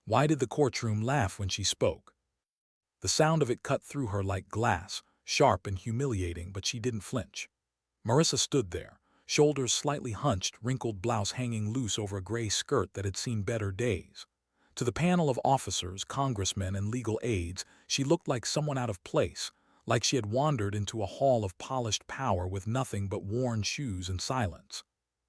Why did the courtroom laugh when she spoke? The sound of it cut through her like glass, sharp and humiliating, but she didn't flinch. Marissa stood there, shoulders slightly hunched, wrinkled blouse hanging loose over a gray skirt that had seen better days. To the panel of officers, congressmen, and legal aides, she looked like someone out of place, like she had wandered into a hall of polished power with nothing but worn shoes and silence.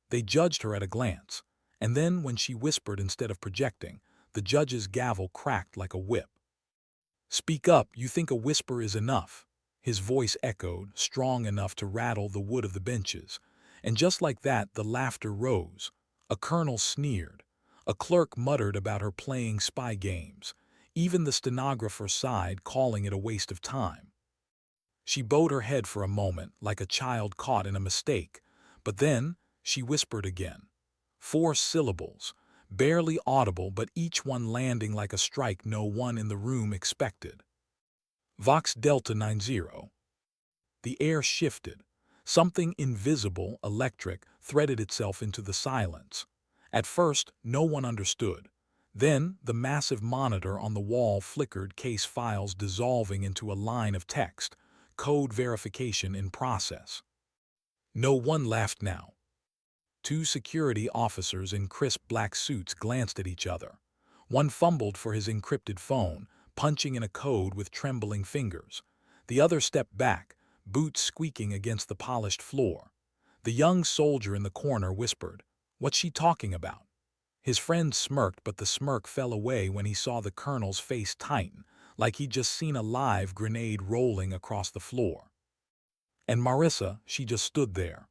They judged her at a glance, and then, when she whispered instead of projecting, the judge's gavel cracked like a whip. "Speak up, you think a whisper is enough." His voice echoed, strong enough to rattle the wood of the benches, and just like that the laughter rose. A colonel sneered. A clerk muttered about her playing spy games. Even the stenographer sighed, calling it a waste of time. She bowed her head for a moment, like a child caught in a mistake, but then she whispered again. 4 syllables, barely audible, but each one landing like a strike no one in the room expected. Vox Delta 90. The air shifted. Something invisible, electric, threaded itself into the silence. At first, no one understood. Then, the massive monitor on the wall flickered, case files dissolving into a line of text, code verification in process. No one laughed now. 2 security officers in crisp black suits glanced at each other. One fumbled for his encrypted phone, punching in a code with trembling fingers. The other stepped back, boots squeaking against the polished floor. The young soldier in the corner whispered, "What's she talking about?" His friend smirked, but the smirk fell away when he saw the colonel's face tighten, like he'd just seen a live grenade rolling across the floor. And Marissa, she just stood there.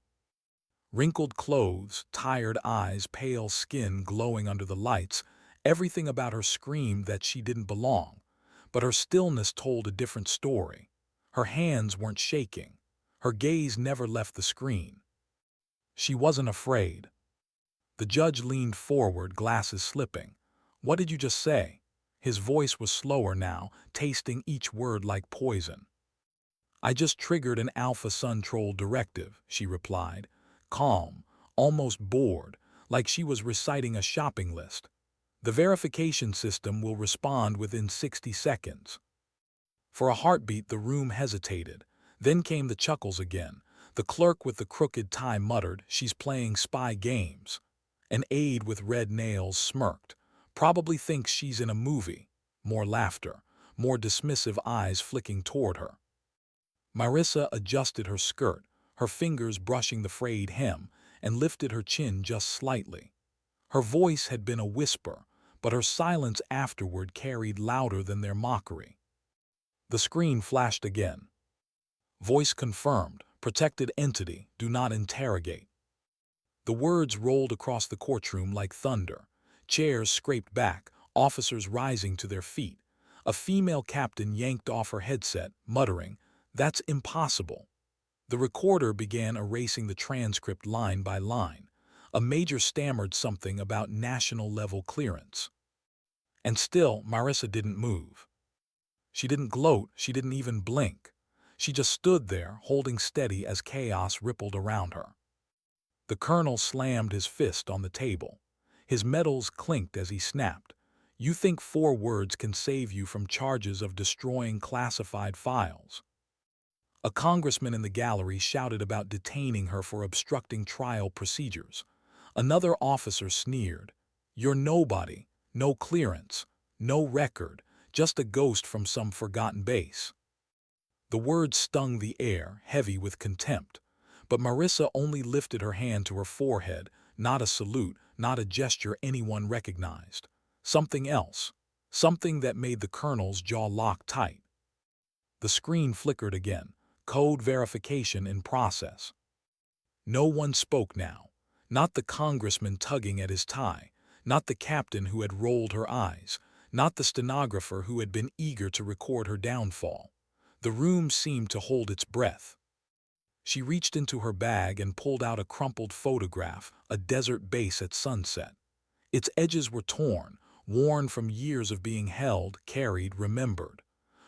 Wrinkled clothes, tired eyes, pale skin glowing under the lights, everything about her screamed that she didn't belong. But her stillness told a different story. Her hands weren't shaking. Her gaze never left the screen. She wasn't afraid. The judge leaned forward, glasses slipping. "What did you just say?" His voice was slower now, tasting each word like poison. "I just triggered an Alpha Sun Troll directive," she replied, calm, almost bored, like she was reciting a shopping list. "The verification system will respond within 60 seconds. For a heartbeat the room hesitated. Then came the chuckles again. The clerk with the crooked tie muttered, "She's playing spy games." An aide with red nails smirked. "Probably thinks she's in a movie." More laughter, more dismissive eyes flicking toward her. Marissa adjusted her skirt, her fingers brushing the frayed hem, and lifted her chin just slightly. Her voice had been a whisper, but her silence afterward carried louder than their mockery. The screen flashed again. Voice confirmed. Protected entity. Do not interrogate. The words rolled across the courtroom like thunder. Chairs scraped back, officers rising to their feet. A female captain yanked off her headset, muttering, "That's impossible." The recorder began erasing the transcript line by line. A major stammered something about national-level clearance. And still, Marissa didn't move. She didn't gloat, she didn't even blink. She just stood there, holding steady as chaos rippled around her. The colonel slammed his fist on the table. His metals clinked as he snapped. "You think 4 words can save you from charges of destroying classified files?" A congressman in the gallery shouted about detaining her for obstructing trial procedures. Another officer sneered, "You're nobody, no clearance, no record, just a ghost from some forgotten base." The words stung the air, heavy with contempt. But Marissa only lifted her hand to her forehead, not a salute, not a gesture anyone recognized. Something else. Something that made the colonel's jaw lock tight. The screen flickered again. Code verification in process. No one spoke now. Not the congressman tugging at his tie. Not the captain who had rolled her eyes. Not the stenographer who had been eager to record her downfall. The room seemed to hold its breath. She reached into her bag and pulled out a crumpled photograph, a desert base at sunset. Its edges were torn, worn from years of being held, carried, remembered.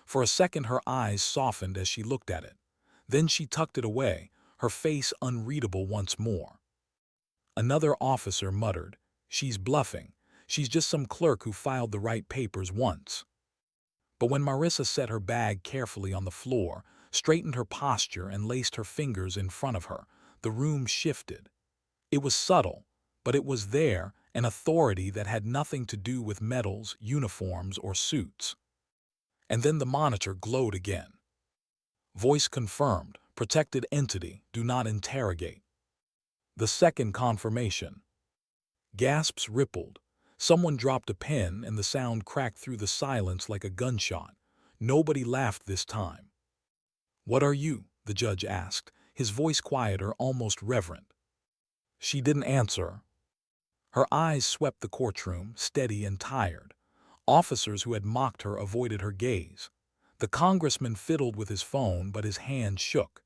For a second her eyes softened as she looked at it. Then she tucked it away, her face unreadable once more. Another officer muttered, "She's bluffing. She's just some clerk who filed the right papers once. But when Marissa set her bag carefully on the floor, straightened her posture, and laced her fingers in front of her, the room shifted. It was subtle, but it was there, an authority that had nothing to do with medals, uniforms, or suits. And then the monitor glowed again. Voice confirmed, protected entity, do not interrogate. The second confirmation. Gasps rippled. Someone dropped a pen and the sound cracked through the silence like a gunshot. Nobody laughed this time. "What are you?" the judge asked, his voice quieter, almost reverent. She didn't answer. Her eyes swept the courtroom, steady and tired. Officers who had mocked her avoided her gaze. The congressman fiddled with his phone, but his hand shook.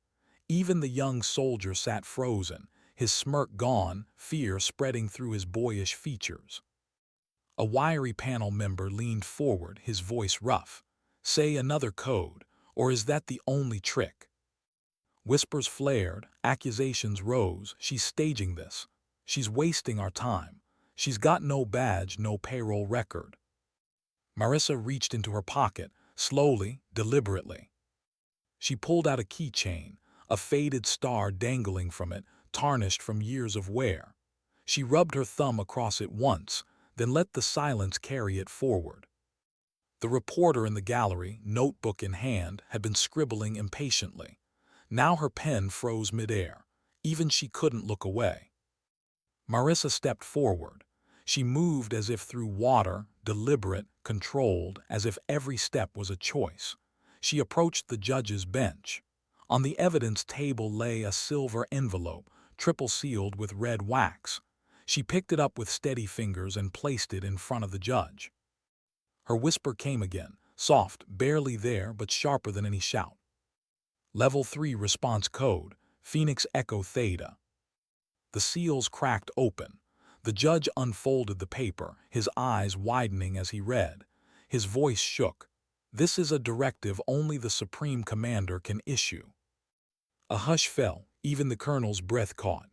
Even the young soldier sat frozen, his smirk gone, fear spreading through his boyish features. A wiry panel member leaned forward, his voice rough. "Say another code, or is that the only trick?" Whispers flared, accusations rose. "She's staging this. She's wasting our time. She's got no badge, no payroll record." Marissa reached into her pocket, slowly, deliberately. She pulled out a keychain, a faded star dangling from it, tarnished from years of wear. She rubbed her thumb across it once, then let the silence carry it forward. The reporter in the gallery, notebook in hand, had been scribbling impatiently. Now her pen froze midair. Even she couldn't look away. Marissa stepped forward. She moved as if through water, deliberate, controlled, as if every step was a choice. She approached the judge's bench. On the evidence table lay a silver envelope, triple-sealed with red wax. She picked it up with steady fingers and placed it in front of the judge. Her whisper came again, soft, barely there, but sharper than any shout. Level 3 response code, Phoenix Echo Theta. The seals cracked open. The judge unfolded the paper, his eyes widening as he read. His voice shook. "This is a directive only the Supreme Commander can issue." A hush fell, even the colonel's breath caught.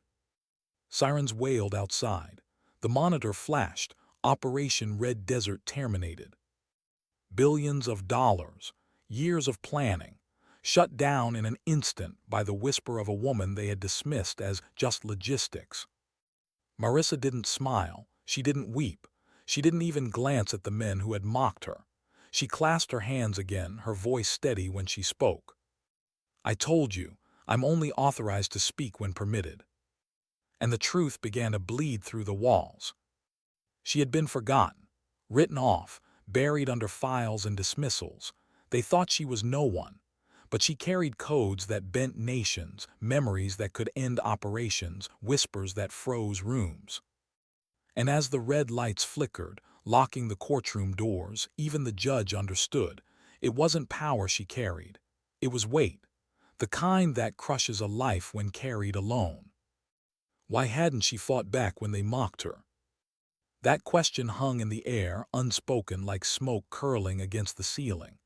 Sirens wailed outside. The monitor flashed. Operation Red Desert terminated. Billions of dollars, years of planning, shut down in an instant by the whisper of a woman they had dismissed as just logistics. Marissa didn't smile. She didn't weep. She didn't even glance at the men who had mocked her. She clasped her hands again, her voice steady when she spoke. "I told you, I'm only authorized to speak when permitted." And the truth began to bleed through the walls. She had been forgotten, written off, buried under files and dismissals. They thought she was no one. But she carried codes that bent nations, memories that could end operations, whispers that froze rooms. And as the red lights flickered, locking the courtroom doors, even the judge understood. It wasn't power she carried. It was weight, the kind that crushes a life when carried alone. Why hadn't she fought back when they mocked her? That question hung in the air, unspoken, like smoke curling against the ceiling.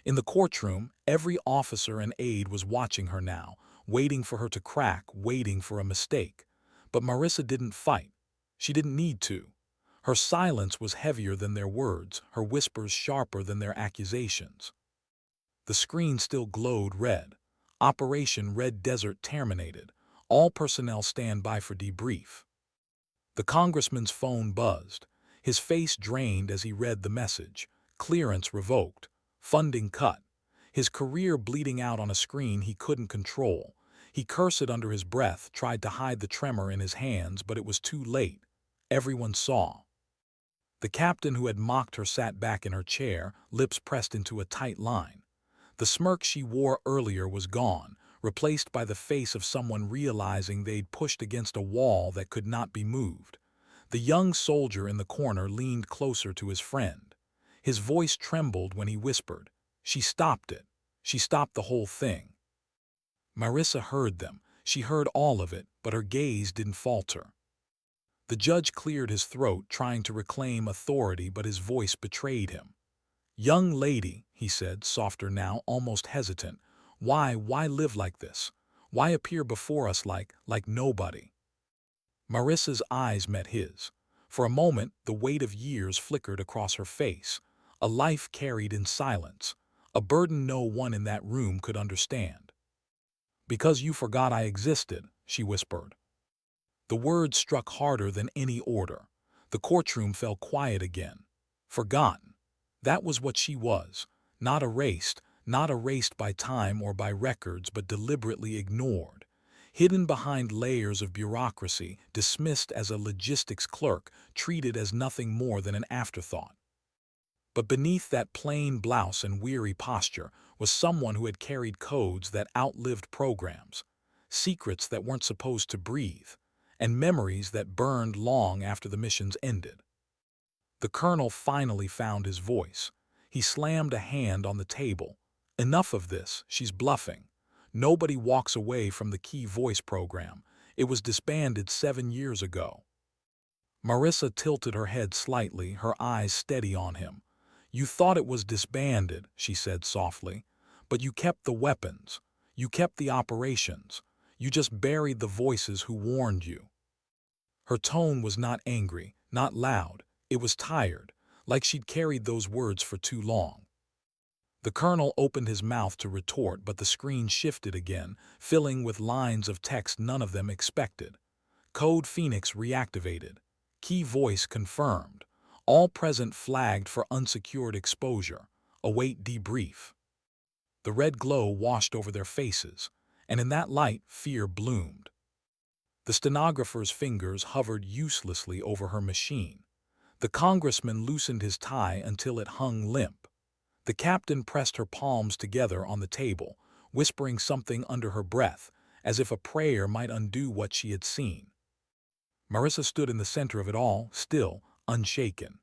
In the courtroom, every officer and aide was watching her now, waiting for her to crack, waiting for a mistake. But Marissa didn't fight. She didn't need to. Her silence was heavier than their words, her whispers sharper than their accusations. The screen still glowed red. Operation Red Desert terminated. All personnel stand by for debrief. The congressman's phone buzzed. His face drained as he read the message. Clearance revoked. Funding cut. His career bleeding out on a screen he couldn't control. He cursed it under his breath, tried to hide the tremor in his hands, but it was too late. Everyone saw. The captain who had mocked her sat back in her chair, lips pressed into a tight line. The smirk she wore earlier was gone, replaced by the face of someone realizing they'd pushed against a wall that could not be moved. The young soldier in the corner leaned closer to his friend. His voice trembled when he whispered. She stopped it. She stopped the whole thing. Marissa heard them. She heard all of it, but her gaze didn't falter. The judge cleared his throat, trying to reclaim authority, but his voice betrayed him. "Young lady," he said, softer now, almost hesitant, why live like this? Why appear before us like nobody?" Marissa's eyes met his. For a moment, the weight of years flickered across her face, a life carried in silence, a burden no one in that room could understand. "Because you forgot I existed," she whispered. The words struck harder than any order. The courtroom fell quiet again. Forgotten. That was what she was. Not erased, not erased by time or by records, but deliberately ignored. Hidden behind layers of bureaucracy, dismissed as a logistics clerk, treated as nothing more than an afterthought. But beneath that plain blouse and weary posture was someone who had carried codes that outlived programs, secrets that weren't supposed to breathe, and memories that burned long after the missions ended. The colonel finally found his voice. He slammed a hand on the table. "Enough of this, she's bluffing. Nobody walks away from the Key Voice program. It was disbanded 7 years ago." Marissa tilted her head slightly, her eyes steady on him. "You thought it was disbanded," she said softly, "but you kept the weapons. You kept the operations. You just buried the voices who warned you." Her tone was not angry, not loud. It was tired, like she'd carried those words for too long. The colonel opened his mouth to retort, but the screen shifted again, filling with lines of text none of them expected. Code Phoenix reactivated. Key Voice confirmed. All present flagged for unsecured exposure. Await debrief. The red glow washed over their faces, and in that light fear bloomed. The stenographer's fingers hovered uselessly over her machine. The congressman loosened his tie until it hung limp. The captain pressed her palms together on the table, whispering something under her breath, as if a prayer might undo what she had seen. Marissa stood in the center of it all, still, unshaken.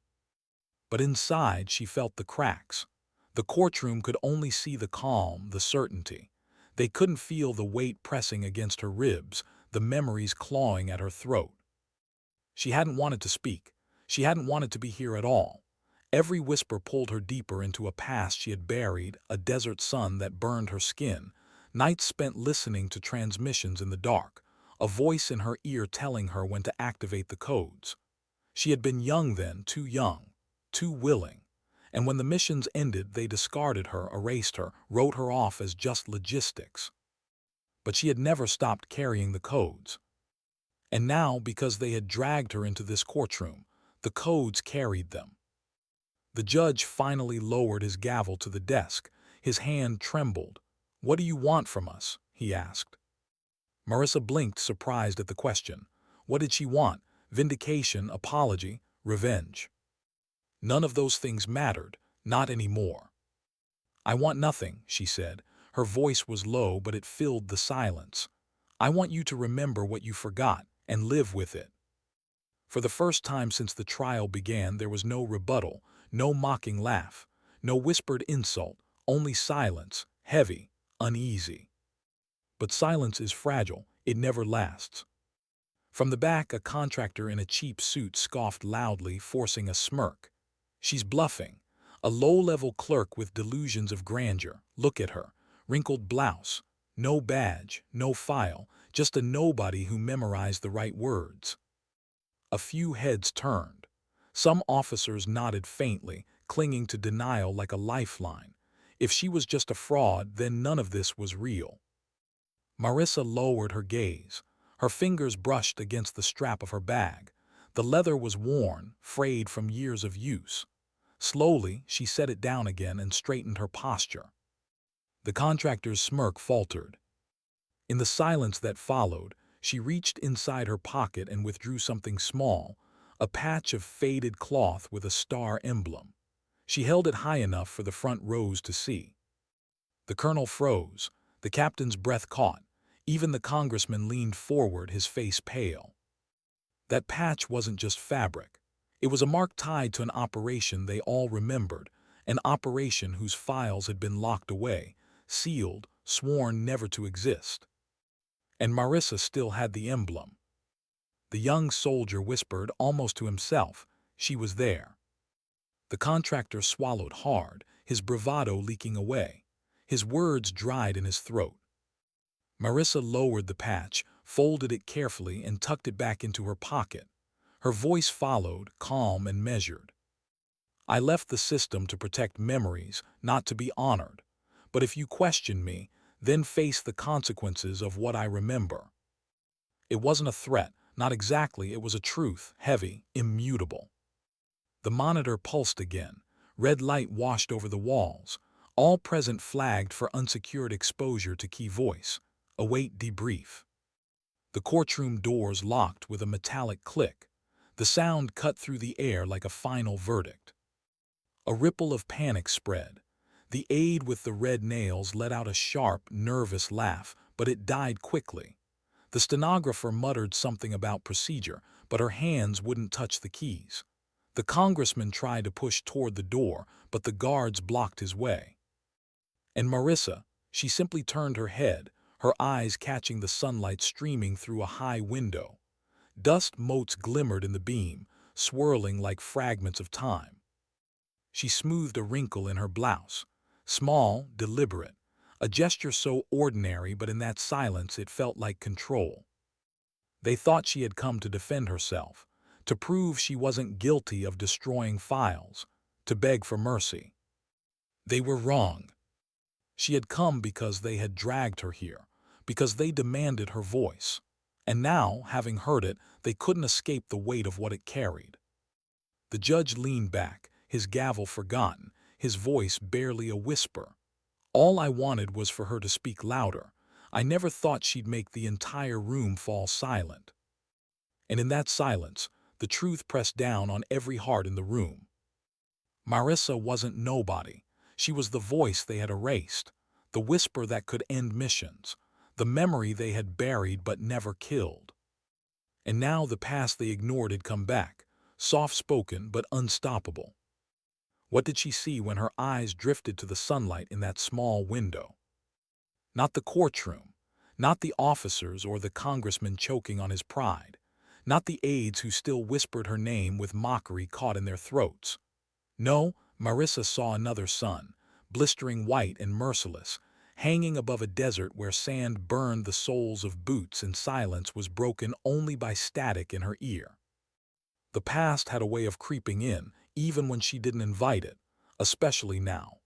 But inside she felt the cracks. The courtroom could only see the calm, the certainty. They couldn't feel the weight pressing against her ribs, the memories clawing at her throat. She hadn't wanted to speak. She hadn't wanted to be here at all. Every whisper pulled her deeper into a past she had buried, a desert sun that burned her skin, nights spent listening to transmissions in the dark, a voice in her ear telling her when to activate the codes. She had been young then, too young, too willing. And when the missions ended, they discarded her, erased her, wrote her off as just logistics. But she had never stopped carrying the codes. And now, because they had dragged her into this courtroom, the codes carried them. The judge finally lowered his gavel to the desk. His hand trembled. "What do you want from us?" he asked. Marissa blinked, surprised at the question. What did she want? Vindication, apology, revenge? None of those things mattered, not anymore. "I want nothing," she said. Her voice was low, but it filled the silence. "I want you to remember what you forgot and live with it." For the first time since the trial began, there was no rebuttal, no mocking laugh, no whispered insult, only silence, heavy, uneasy. But silence is fragile, it never lasts. From the back, a contractor in a cheap suit scoffed loudly, forcing a smirk. "She's bluffing. A low-level clerk with delusions of grandeur. Look at her. Wrinkled blouse. No badge, no file, just a nobody who memorized the right words." A few heads turned. Some officers nodded faintly, clinging to denial like a lifeline. If she was just a fraud, then none of this was real. Marissa lowered her gaze. Her fingers brushed against the strap of her bag. The leather was worn, frayed from years of use. Slowly, she set it down again and straightened her posture. The contractor's smirk faltered. In the silence that followed, she reached inside her pocket and withdrew something small, a patch of faded cloth with a star emblem. She held it high enough for the front rows to see. The colonel froze. The captain's breath caught. Even the congressman leaned forward, his face pale. That patch wasn't just fabric. It was a mark tied to an operation they all remembered, an operation whose files had been locked away, sealed, sworn never to exist. And Marissa still had the emblem. The young soldier whispered, almost to himself, she was there. The contractor swallowed hard, his bravado leaking away. His words dried in his throat. Marissa lowered the patch, folded it carefully, and tucked it back into her pocket. Her voice followed, calm and measured. "I left the system to protect memories, not to be honored. But if you question me, then face the consequences of what I remember." It wasn't a threat, not exactly, it was a truth, heavy, immutable. The monitor pulsed again. Red light washed over the walls. All present flagged for unsecured exposure to key voice. Await debrief. The courtroom doors locked with a metallic click. The sound cut through the air like a final verdict. A ripple of panic spread. The aide with the red nails let out a sharp, nervous laugh, but it died quickly. The stenographer muttered something about procedure, but her hands wouldn't touch the keys. The congressman tried to push toward the door, but the guards blocked his way. And Marissa, she simply turned her head, her eyes catching the sunlight streaming through a high window. Dust motes glimmered in the beam, swirling like fragments of time. She smoothed a wrinkle in her blouse. Small, deliberate. A gesture so ordinary, but in that silence it felt like control. They thought she had come to defend herself, to prove she wasn't guilty of destroying files, to beg for mercy. They were wrong. She had come because they had dragged her here, because they demanded her voice. And now, having heard it, they couldn't escape the weight of what it carried. The judge leaned back, his gavel forgotten, his voice barely a whisper. "All I wanted was for her to speak louder. I never thought she'd make the entire room fall silent." And in that silence, the truth pressed down on every heart in the room. Marissa wasn't nobody. She was the voice they had erased, the whisper that could end missions, the memory they had buried but never killed. And now the past they ignored had come back, soft-spoken but unstoppable. What did she see when her eyes drifted to the sunlight in that small window? Not the courtroom, not the officers or the congressman choking on his pride, not the aides who still whispered her name with mockery caught in their throats. No, Marissa saw another sun, blistering white and merciless, hanging above a desert where sand burned the soles of boots and silence was broken only by static in her ear. The past had a way of creeping in, even when she didn't invite it, especially now.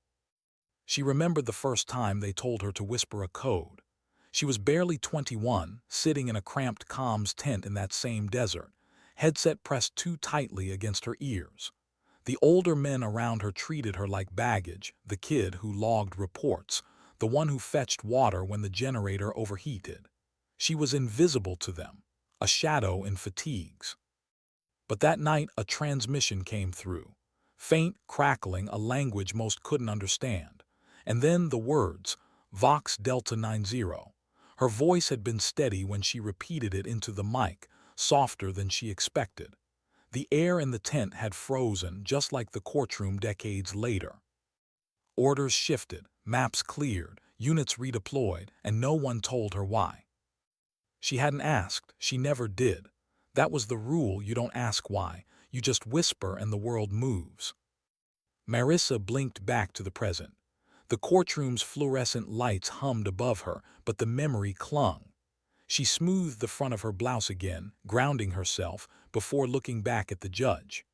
She remembered the first time they told her to whisper a code. She was barely 21, sitting in a cramped comms tent in that same desert, headset pressed too tightly against her ears. The older men around her treated her like baggage, the kid who logged reports, the one who fetched water when the generator overheated. She was invisible to them, a shadow in fatigues. But that night a transmission came through, faint, crackling, a language most couldn't understand. And then the words, Vox Delta 90. Her voice had been steady when she repeated it into the mic, softer than she expected. The air in the tent had frozen, just like the courtroom decades later. Orders shifted, maps cleared, units redeployed, and no one told her why. She hadn't asked, she never did. That was the rule, you don't ask why, you just whisper and the world moves. Marissa blinked back to the present. The courtroom's fluorescent lights hummed above her, but the memory clung. She smoothed the front of her blouse again, grounding herself, before looking back at the judge.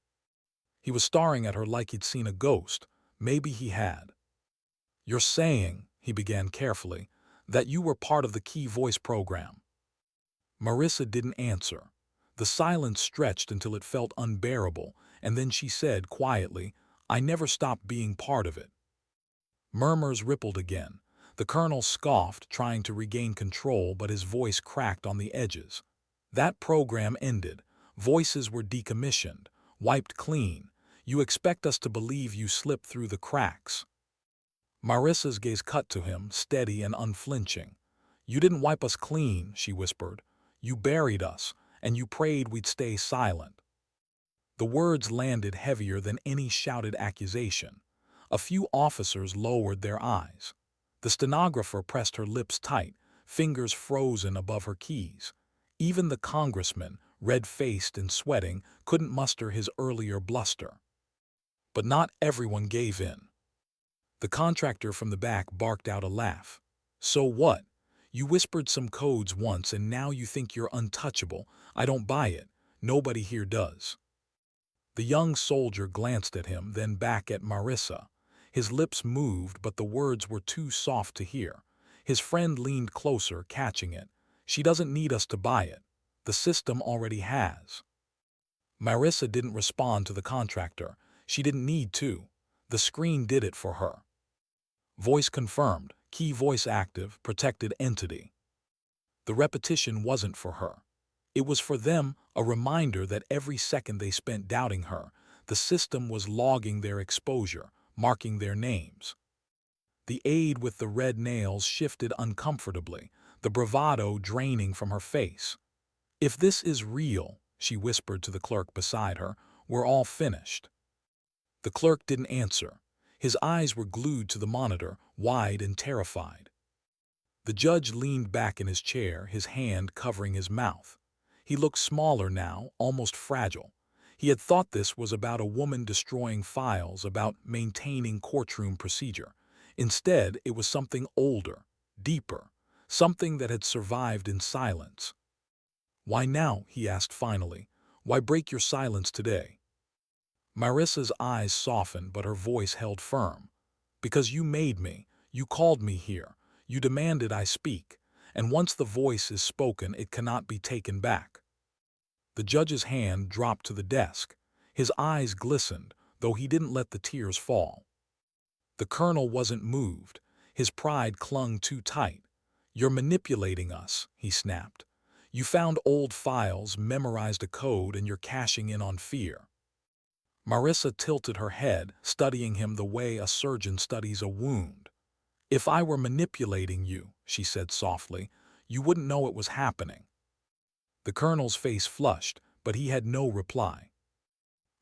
He was staring at her like he'd seen a ghost. Maybe he had. "You're saying," he began carefully, "that you were part of the Key Voice program." Marissa didn't answer. The silence stretched until it felt unbearable, and then she said quietly, "I never stopped being part of it." Murmurs rippled again. The colonel scoffed, trying to regain control, but his voice cracked on the edges. "That program ended. Voices were decommissioned, wiped clean. You expect us to believe you slipped through the cracks." Marissa's gaze cut to him, steady and unflinching. "You didn't wipe us clean," she whispered. "You buried us, and you prayed we'd stay silent." The words landed heavier than any shouted accusation. A few officers lowered their eyes. The stenographer pressed her lips tight, fingers frozen above her keys. Even the congressman, red-faced and sweating, couldn't muster his earlier bluster. But not everyone gave in. The contractor from the back barked out a laugh. "So what? You whispered some codes once and now you think you're untouchable. I don't buy it. Nobody here does." The young soldier glanced at him, then back at Marissa. His lips moved, but the words were too soft to hear. His friend leaned closer, catching it. "She doesn't need us to buy it. The system already has." Marissa didn't respond to the contractor. She didn't need to. The screen did it for her. Voice confirmed, key voice active, protected entity. The repetition wasn't for her. It was for them, a reminder that every second they spent doubting her, the system was logging their exposure, marking their names. The aide with the red nails shifted uncomfortably, the bravado draining from her face. "If this is real," she whispered to the clerk beside her, "we're all finished." The clerk didn't answer. His eyes were glued to the monitor, wide and terrified. The judge leaned back in his chair, his hand covering his mouth. He looked smaller now, almost fragile. He had thought this was about a woman destroying files, about maintaining courtroom procedure. Instead, it was something older, deeper, something that had survived in silence. "Why now?" he asked finally. "Why break your silence today?" Marissa's eyes softened, but her voice held firm. "Because you made me. You called me here. You demanded I speak. And once the voice is spoken, it cannot be taken back." The judge's hand dropped to the desk. His eyes glistened, though he didn't let the tears fall. The colonel wasn't moved. His pride clung too tight. "You're manipulating us," he snapped. "You found old files, memorized a code, and you're cashing in on fear." Marissa tilted her head, studying him the way a surgeon studies a wound. "If I were manipulating you," she said softly, "you wouldn't know it was happening." The colonel's face flushed, but he had no reply.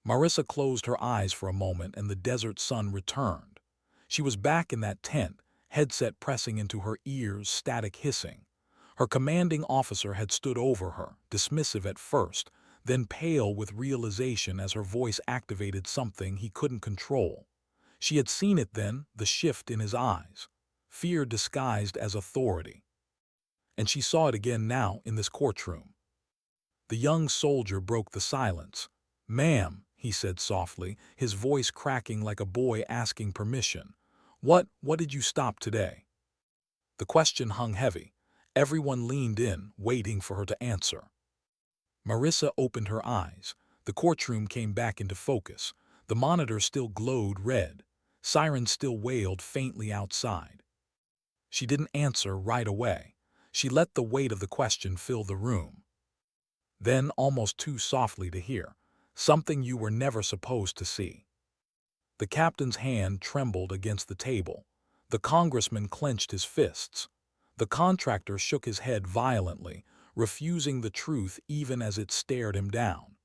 Marissa closed her eyes for a moment, and the desert sun returned. She was back in that tent, headset pressing into her ears, static hissing. Her commanding officer had stood over her, dismissive at first, then pale with realization as her voice activated something he couldn't control. She had seen it then, the shift in his eyes. Fear disguised as authority. And she saw it again now in this courtroom. The young soldier broke the silence. "Ma'am," he said softly, his voice cracking like a boy asking permission. What did you stop today?" The question hung heavy. Everyone leaned in, waiting for her to answer. Marissa opened her eyes. The courtroom came back into focus. The monitor still glowed red. Sirens still wailed faintly outside. She didn't answer right away. She let the weight of the question fill the room. Then, almost too softly to hear, "Something you were never supposed to see." The captain's hand trembled against the table. The congressman clenched his fists. The contractor shook his head violently, refusing the truth even as it stared him down.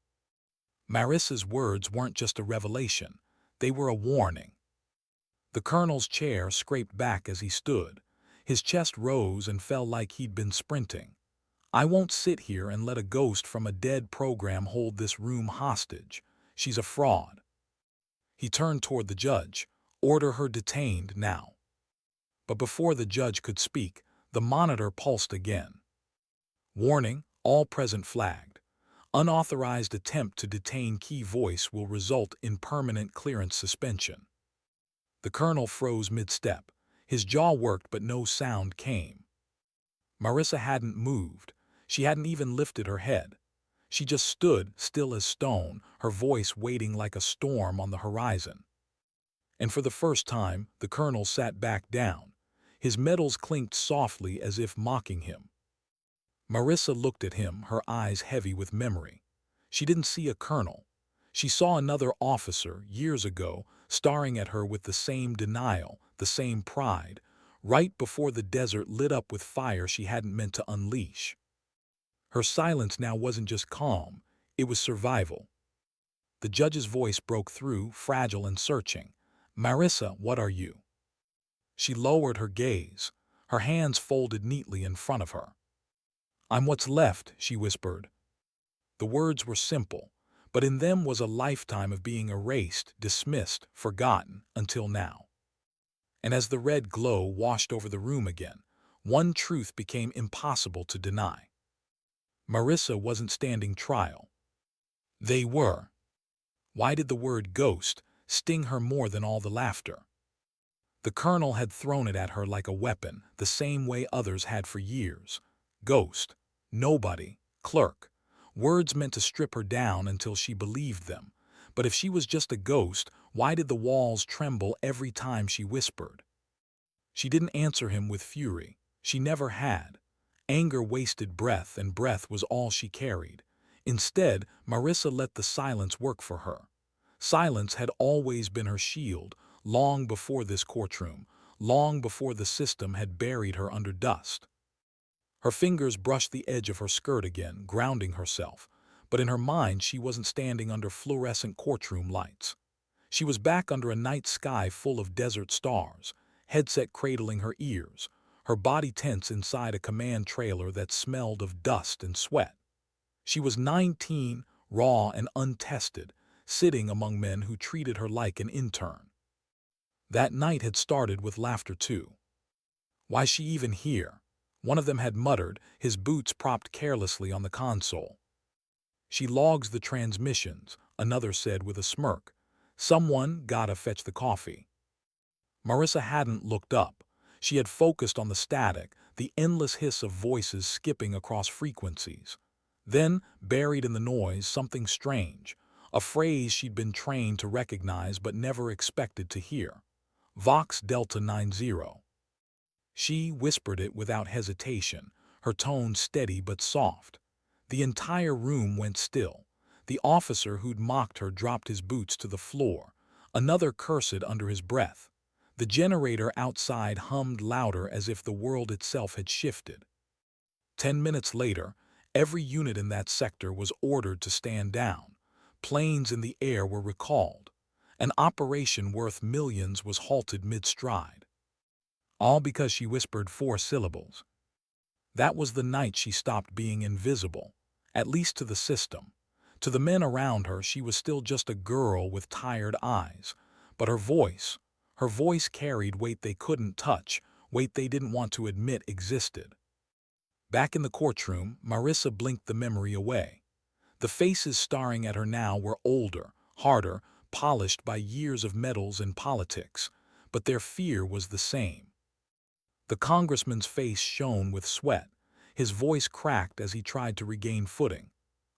Marissa's words weren't just a revelation. They were a warning. The colonel's chair scraped back as he stood. His chest rose and fell like he'd been sprinting. "I won't sit here and let a ghost from a dead program hold this room hostage. She's a fraud." He turned toward the judge. "Order her detained now." But before the judge could speak, the monitor pulsed again. "Warning, all present flagged. Unauthorized attempt to detain key voice will result in permanent clearance suspension." The colonel froze mid-step. His jaw worked, but no sound came. Marissa hadn't moved. She hadn't even lifted her head. She just stood, still as stone, her voice waiting like a storm on the horizon. And for the first time, the colonel sat back down. His metals clinked softly as if mocking him. Marissa looked at him, her eyes heavy with memory. She didn't see a colonel. She saw another officer, years ago, staring at her with the same denial, the same pride, right before the desert lit up with fire she hadn't meant to unleash. Her silence now wasn't just calm, it was survival. The judge's voice broke through, fragile and searching. "Marissa, what are you?" She lowered her gaze, her hands folded neatly in front of her. "I'm what's left," she whispered. The words were simple, but in them was a lifetime of being erased, dismissed, forgotten, until now. And as the red glow washed over the room again, one truth became impossible to deny. Marissa wasn't standing trial. They were. Why did the word ghost sting her more than all the laughter? The colonel had thrown it at her like a weapon, the same way others had for years. Ghost, nobody, clerk. Words meant to strip her down until she believed them. But if she was just a ghost, why did the walls tremble every time she whispered? She didn't answer him with fury. She never had. Anger wasted breath, and breath was all she carried. Instead, Marissa let the silence work for her. Silence had always been her shield, long before this courtroom, long before the system had buried her under dust. Her fingers brushed the edge of her skirt again, grounding herself, but in her mind she wasn't standing under fluorescent courtroom lights. She was back under a night sky full of desert stars, headset cradling her ears, her body tense inside a command trailer that smelled of dust and sweat. She was 19, raw and untested, sitting among men who treated her like an intern. That night had started with laughter too. Why's she even here? One of them had muttered, his boots propped carelessly on the console. She logs the transmissions, another said with a smirk. Someone gotta fetch the coffee. Marissa hadn't looked up. She had focused on the static, the endless hiss of voices skipping across frequencies. Then, buried in the noise, something strange, a phrase she'd been trained to recognize but never expected to hear. Vox Delta 90. She whispered it without hesitation, her tone steady but soft. The entire room went still. The officer who'd mocked her dropped his boots to the floor. Another cursed under his breath. The generator outside hummed louder as if the world itself had shifted. 10 minutes later, every unit in that sector was ordered to stand down. Planes in the air were recalled. An operation worth millions was halted mid-stride. All because she whispered 4 syllables. That was the night she stopped being invisible, at least to the system. To the men around her, she was still just a girl with tired eyes. But her voice carried weight they couldn't touch, weight they didn't want to admit existed. Back in the courtroom, Marissa blinked the memory away. The faces staring at her now were older, harder, polished by years of medals and politics, but their fear was the same. The congressman's face shone with sweat. His voice cracked as he tried to regain footing.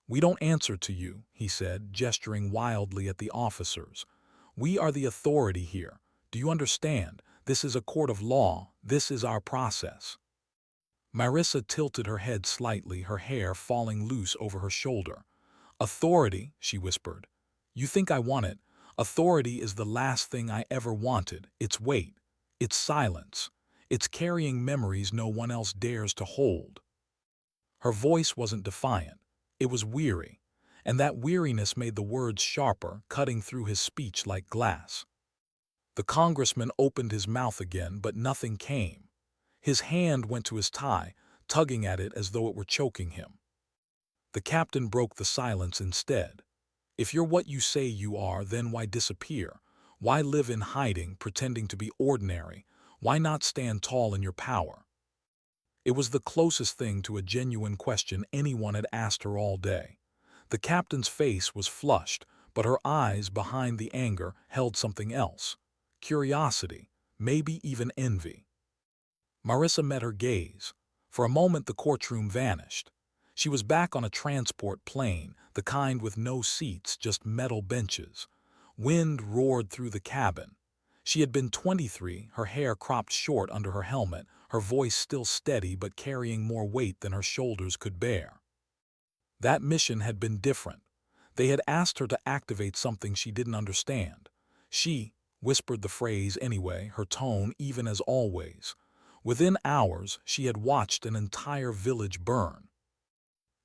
"We don't answer to you," he said, gesturing wildly at the officers. "We are the authority here. Do you understand? This is a court of law. This is our process." Marissa tilted her head slightly, her hair falling loose over her shoulder. "Authority," she whispered. "You think I want it? Authority is the last thing I ever wanted. It's weight. It's silence. It's carrying memories no one else dares to hold." Her voice wasn't defiant. It was weary, and that weariness made the words sharper, cutting through his speech like glass. The congressman opened his mouth again, but nothing came. His hand went to his tie, tugging at it as though it were choking him. The captain broke the silence instead. "If you're what you say you are, then why disappear? Why live in hiding, pretending to be ordinary? Why not stand tall in your power?" It was the closest thing to a genuine question anyone had asked her all day. The captain's face was flushed, but her eyes behind the anger held something else. Curiosity, maybe even envy. Marissa met her gaze. For a moment the courtroom vanished. She was back on a transport plane, the kind with no seats, just metal benches. Wind roared through the cabin. She had been 23, her hair cropped short under her helmet, her voice still steady but carrying more weight than her shoulders could bear. That mission had been different. They had asked her to activate something she didn't understand. She whispered the phrase anyway, her tone even as always. Within hours, she had watched an entire village burn.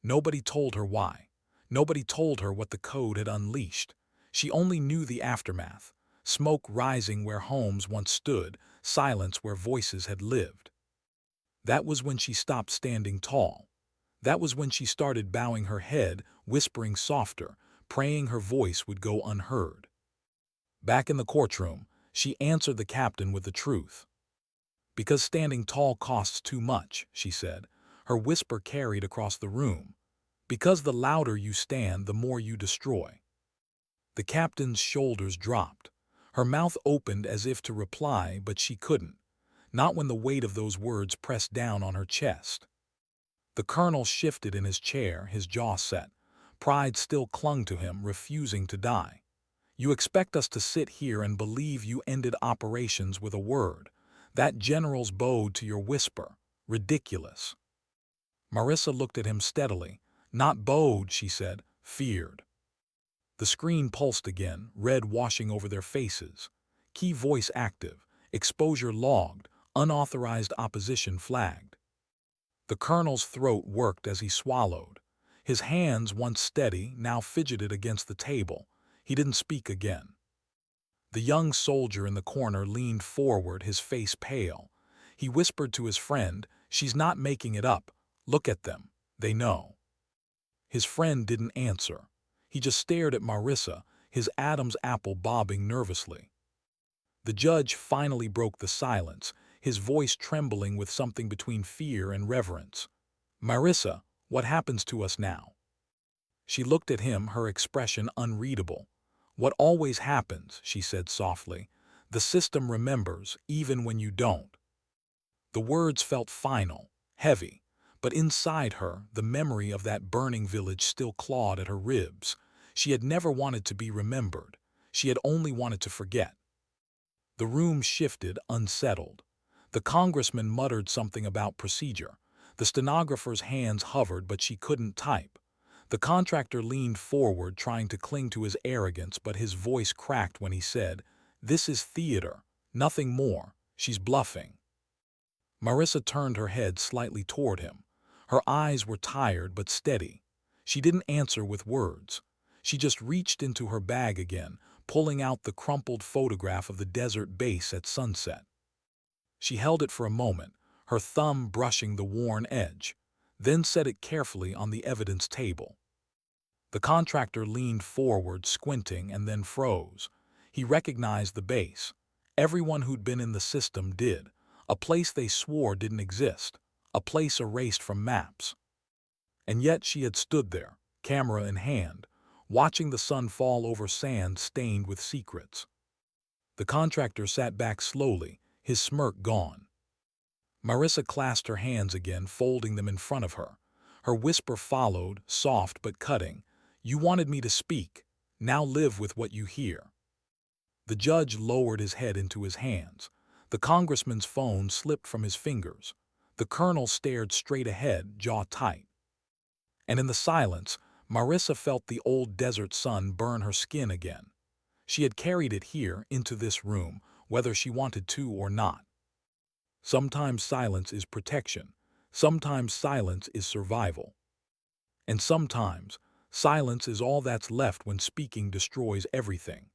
Nobody told her why. Nobody told her what the code had unleashed. She only knew the aftermath. Smoke rising where homes once stood, silence where voices had lived. That was when she stopped standing tall. That was when she started bowing her head, whispering softer, praying her voice would go unheard. Back in the courtroom, she answered the captain with the truth. "Because standing tall costs too much," she said. Her whisper carried across the room. Because the louder you stand, the more you destroy. The captain's shoulders dropped. Her mouth opened as if to reply, but she couldn't, not when the weight of those words pressed down on her chest. The colonel shifted in his chair, his jaw set. Pride still clung to him, refusing to die. You expect us to sit here and believe you ended operations with a word. That generals bowed to your whisper. Ridiculous. Marissa looked at him steadily. Not bowed, she said, feared. The screen pulsed again, red washing over their faces. Key voice active, exposure logged, unauthorized opposition flagged. The colonel's throat worked as he swallowed. His hands, once steady, now fidgeted against the table. He didn't speak again. The young soldier in the corner leaned forward, his face pale. He whispered to his friend, "She's not making it up. Look at them. They know." His friend didn't answer. He just stared at Marissa, his Adam's apple bobbing nervously. The judge finally broke the silence, his voice trembling with something between fear and reverence. "Marissa, what happens to us now?" She looked at him, her expression unreadable. "What always happens," she said softly. "The system remembers, even when you don't." The words felt final, heavy, but inside her, the memory of that burning village still clawed at her ribs. She had never wanted to be remembered. She had only wanted to forget. The room shifted, unsettled. The congressman muttered something about procedure. The stenographer's hands hovered, but she couldn't type. The contractor leaned forward, trying to cling to his arrogance, but his voice cracked when he said, "This is theater, nothing more. She's bluffing." Marissa turned her head slightly toward him. Her eyes were tired but steady. She didn't answer with words. She just reached into her bag again, pulling out the crumpled photograph of the desert base at sunset. She held it for a moment, her thumb brushing the worn edge, then set it carefully on the evidence table. The contractor leaned forward, squinting, and then froze. He recognized the base. Everyone who'd been in the system did. A place they swore didn't exist. A place erased from maps. And yet she had stood there, camera in hand, watching the sun fall over sand stained with secrets. The contractor sat back slowly, his smirk gone. Marissa clasped her hands again, folding them in front of her. Her whisper followed, soft but cutting. "You wanted me to speak. Now live with what you hear." The judge lowered his head into his hands. The congressman's phone slipped from his fingers. The colonel stared straight ahead, jaw tight. And in the silence, Marissa felt the old desert sun burn her skin again. She had carried it here, into this room, whether she wanted to or not. Sometimes silence is protection. Sometimes silence is survival. And sometimes, silence is all that's left when speaking destroys everything.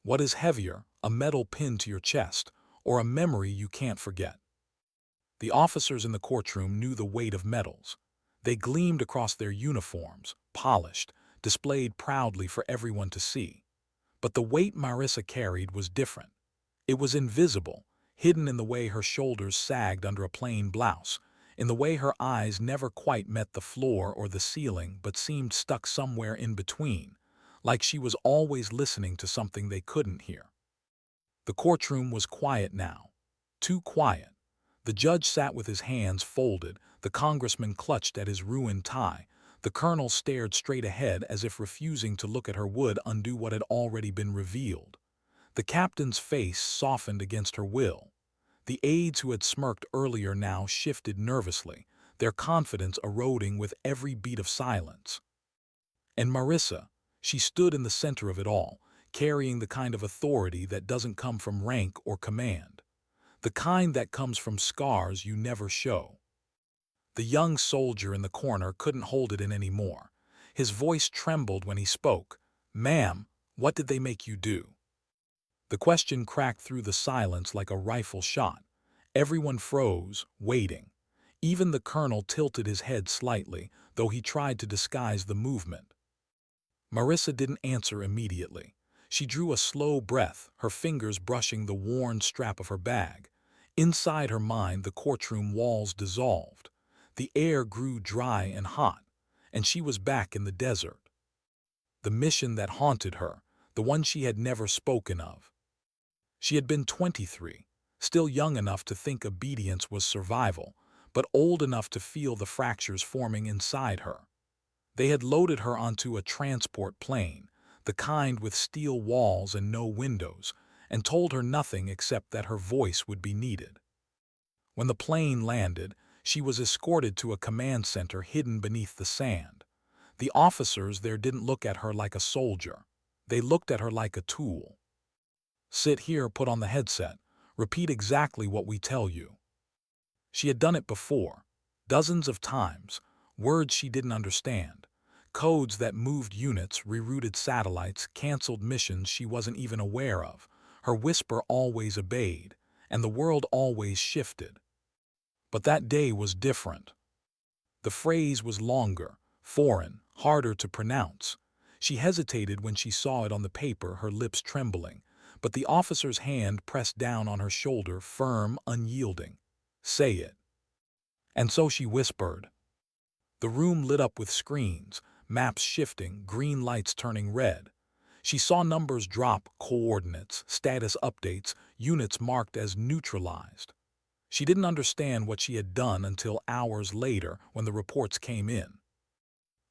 What is heavier, a metal pinned to your chest, or a memory you can't forget? The officers in the courtroom knew the weight of metals. They gleamed across their uniforms, polished, displayed proudly for everyone to see. But the weight Marissa carried was different. It was invisible, hidden in the way her shoulders sagged under a plain blouse, in the way her eyes never quite met the floor or the ceiling but seemed stuck somewhere in between, like she was always listening to something they couldn't hear. The courtroom was quiet now. Too quiet. The judge sat with his hands folded, the congressman clutched at his ruined tie. The colonel stared straight ahead as if refusing to look at her would undo what had already been revealed. The captain's face softened against her will. The aides who had smirked earlier now shifted nervously, their confidence eroding with every beat of silence. And Marissa, she stood in the center of it all, carrying the kind of authority that doesn't come from rank or command. The kind that comes from scars you never show. The young soldier in the corner couldn't hold it in anymore. His voice trembled when he spoke. "Ma'am, what did they make you do?" The question cracked through the silence like a rifle shot. Everyone froze, waiting. Even the colonel tilted his head slightly, though he tried to disguise the movement. Marissa didn't answer immediately. She drew a slow breath, her fingers brushing the worn strap of her bag. Inside her mind, the courtroom walls dissolved. The air grew dry and hot. and she was back in the desert. The mission that haunted her, the one she had never spoken of. She had been 23, still young enough to think obedience was survival, but old enough to feel the fractures forming inside her. They had loaded her onto a transport plane, the kind with steel walls and no windows, and told her nothing except that her voice would be needed. When the plane landed, she was escorted to a command center hidden beneath the sand. The officers there didn't look at her like a soldier. They looked at her like a tool. Sit here, put on the headset. Repeat exactly what we tell you. She had done it before, dozens of times, words she didn't understand, codes that moved units, rerouted satellites, canceled missions she wasn't even aware of. Her whisper always obeyed, and the world always shifted. But that day was different. The phrase was longer, foreign, harder to pronounce. She hesitated when she saw it on the paper, her lips trembling, but the officer's hand pressed down on her shoulder, firm, unyielding. Say it. And so she whispered. The room lit up with screens, maps shifting, green lights turning red. She saw numbers drop, coordinates, status updates, units marked as neutralized. She didn't understand what she had done until hours later when the reports came in.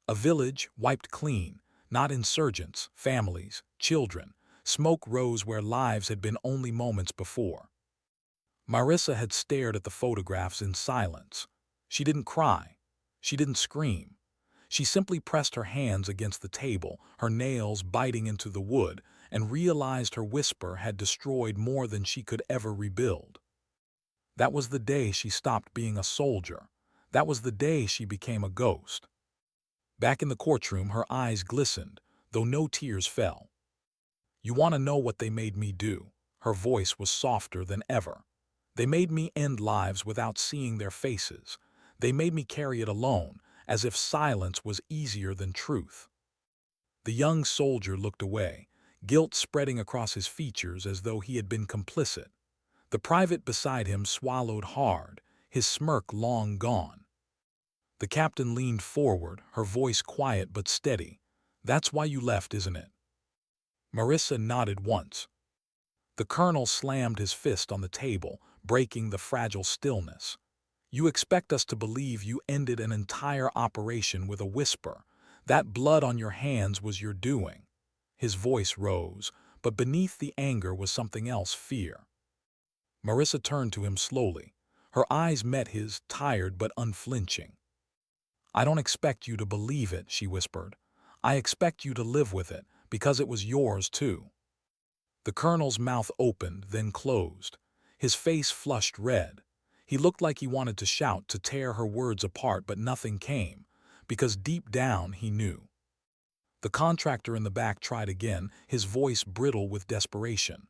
A village wiped clean, not insurgents, families, children. Smoke rose where lives had been only moments before. Marissa had stared at the photographs in silence. She didn't cry. She didn't scream. She simply pressed her hands against the table, her nails biting into the wood, and realized her whisper had destroyed more than she could ever rebuild. That was the day she stopped being a soldier. That was the day she became a ghost. Back in the courtroom, her eyes glistened, though no tears fell. You want to know what they made me do? Her voice was softer than ever. They made me end lives without seeing their faces. They made me carry it alone, as if silence was easier than truth. The young soldier looked away, guilt spreading across his features as though he had been complicit. The private beside him swallowed hard, his smirk long gone. The captain leaned forward, her voice quiet but steady. That's why you left, isn't it? Marissa nodded once. The colonel slammed his fist on the table, breaking the fragile stillness. You expect us to believe you ended an entire operation with a whisper. That blood on your hands was your doing. His voice rose, but beneath the anger was something else, fear. Marissa turned to him slowly. Her eyes met his, tired but unflinching. I don't expect you to believe it, she whispered. I expect you to live with it, because it was yours too. The colonel's mouth opened, then closed. His face flushed red. He looked like he wanted to shout, to tear her words apart, but nothing came, because deep down he knew. The contractor in the back tried again, his voice brittle with desperation.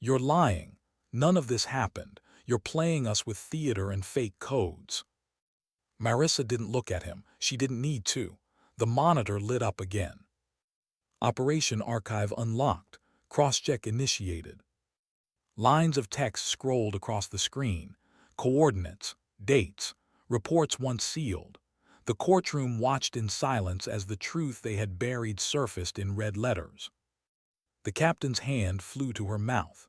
You're lying. None of this happened. You're playing us with theater and fake codes. Marissa didn't look at him. She didn't need to. The monitor lit up again. Operation Archive unlocked. Crosscheck initiated. Lines of text scrolled across the screen. Coordinates, dates, reports once sealed. The courtroom watched in silence as the truth they had buried surfaced in red letters. The captain's hand flew to her mouth.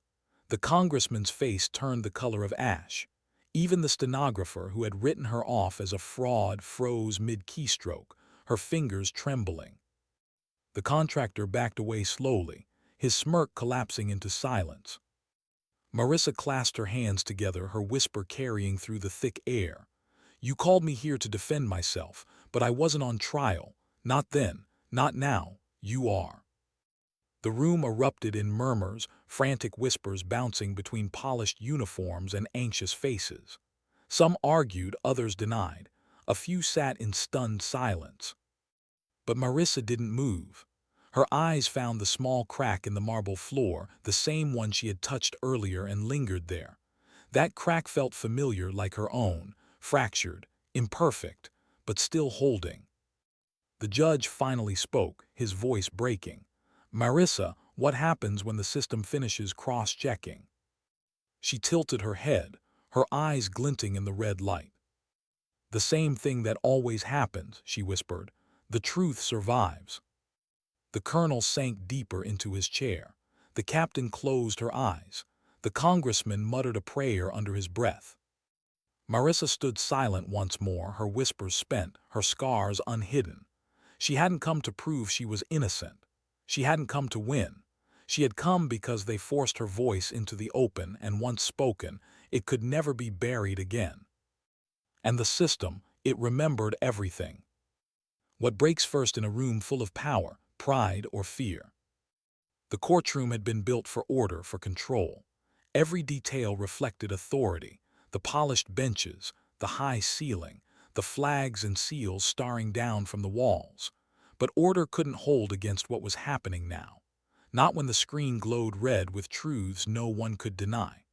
The congressman's face turned the color of ash. Even the stenographer who had written her off as a fraud froze mid-keystroke, her fingers trembling. The contractor backed away slowly, his smirk collapsing into silence. Marissa clasped her hands together, her whisper carrying through the thick air. You called me here to defend myself, but I wasn't on trial. Not then, not now. You are. The room erupted in murmurs, frantic whispers bouncing between polished uniforms and anxious faces. Some argued, others denied. A few sat in stunned silence. But Marissa didn't move. Her eyes found the small crack in the marble floor, the same one she had touched earlier, and lingered there. That crack felt familiar, like her own, fractured, imperfect, but still holding. The judge finally spoke, his voice breaking. Marissa, what happens when the system finishes cross-checking? She tilted her head, her eyes glinting in the red light. The same thing that always happens, she whispered. The truth survives. The colonel sank deeper into his chair. The captain closed her eyes. The congressman muttered a prayer under his breath. Marissa stood silent once more, her whispers spent, her scars unhidden. She hadn't come to prove she was innocent. She hadn't come to win. She had come because they forced her voice into the open, and once spoken, it could never be buried again. And the system, it remembered everything. What breaks first in a room full of power, pride or fear? The courtroom had been built for order, for control. Every detail reflected authority: the polished benches, the high ceiling, the flags and seals staring down from the walls. But order couldn't hold against what was happening now. Not when the screen glowed red with truths no one could deny.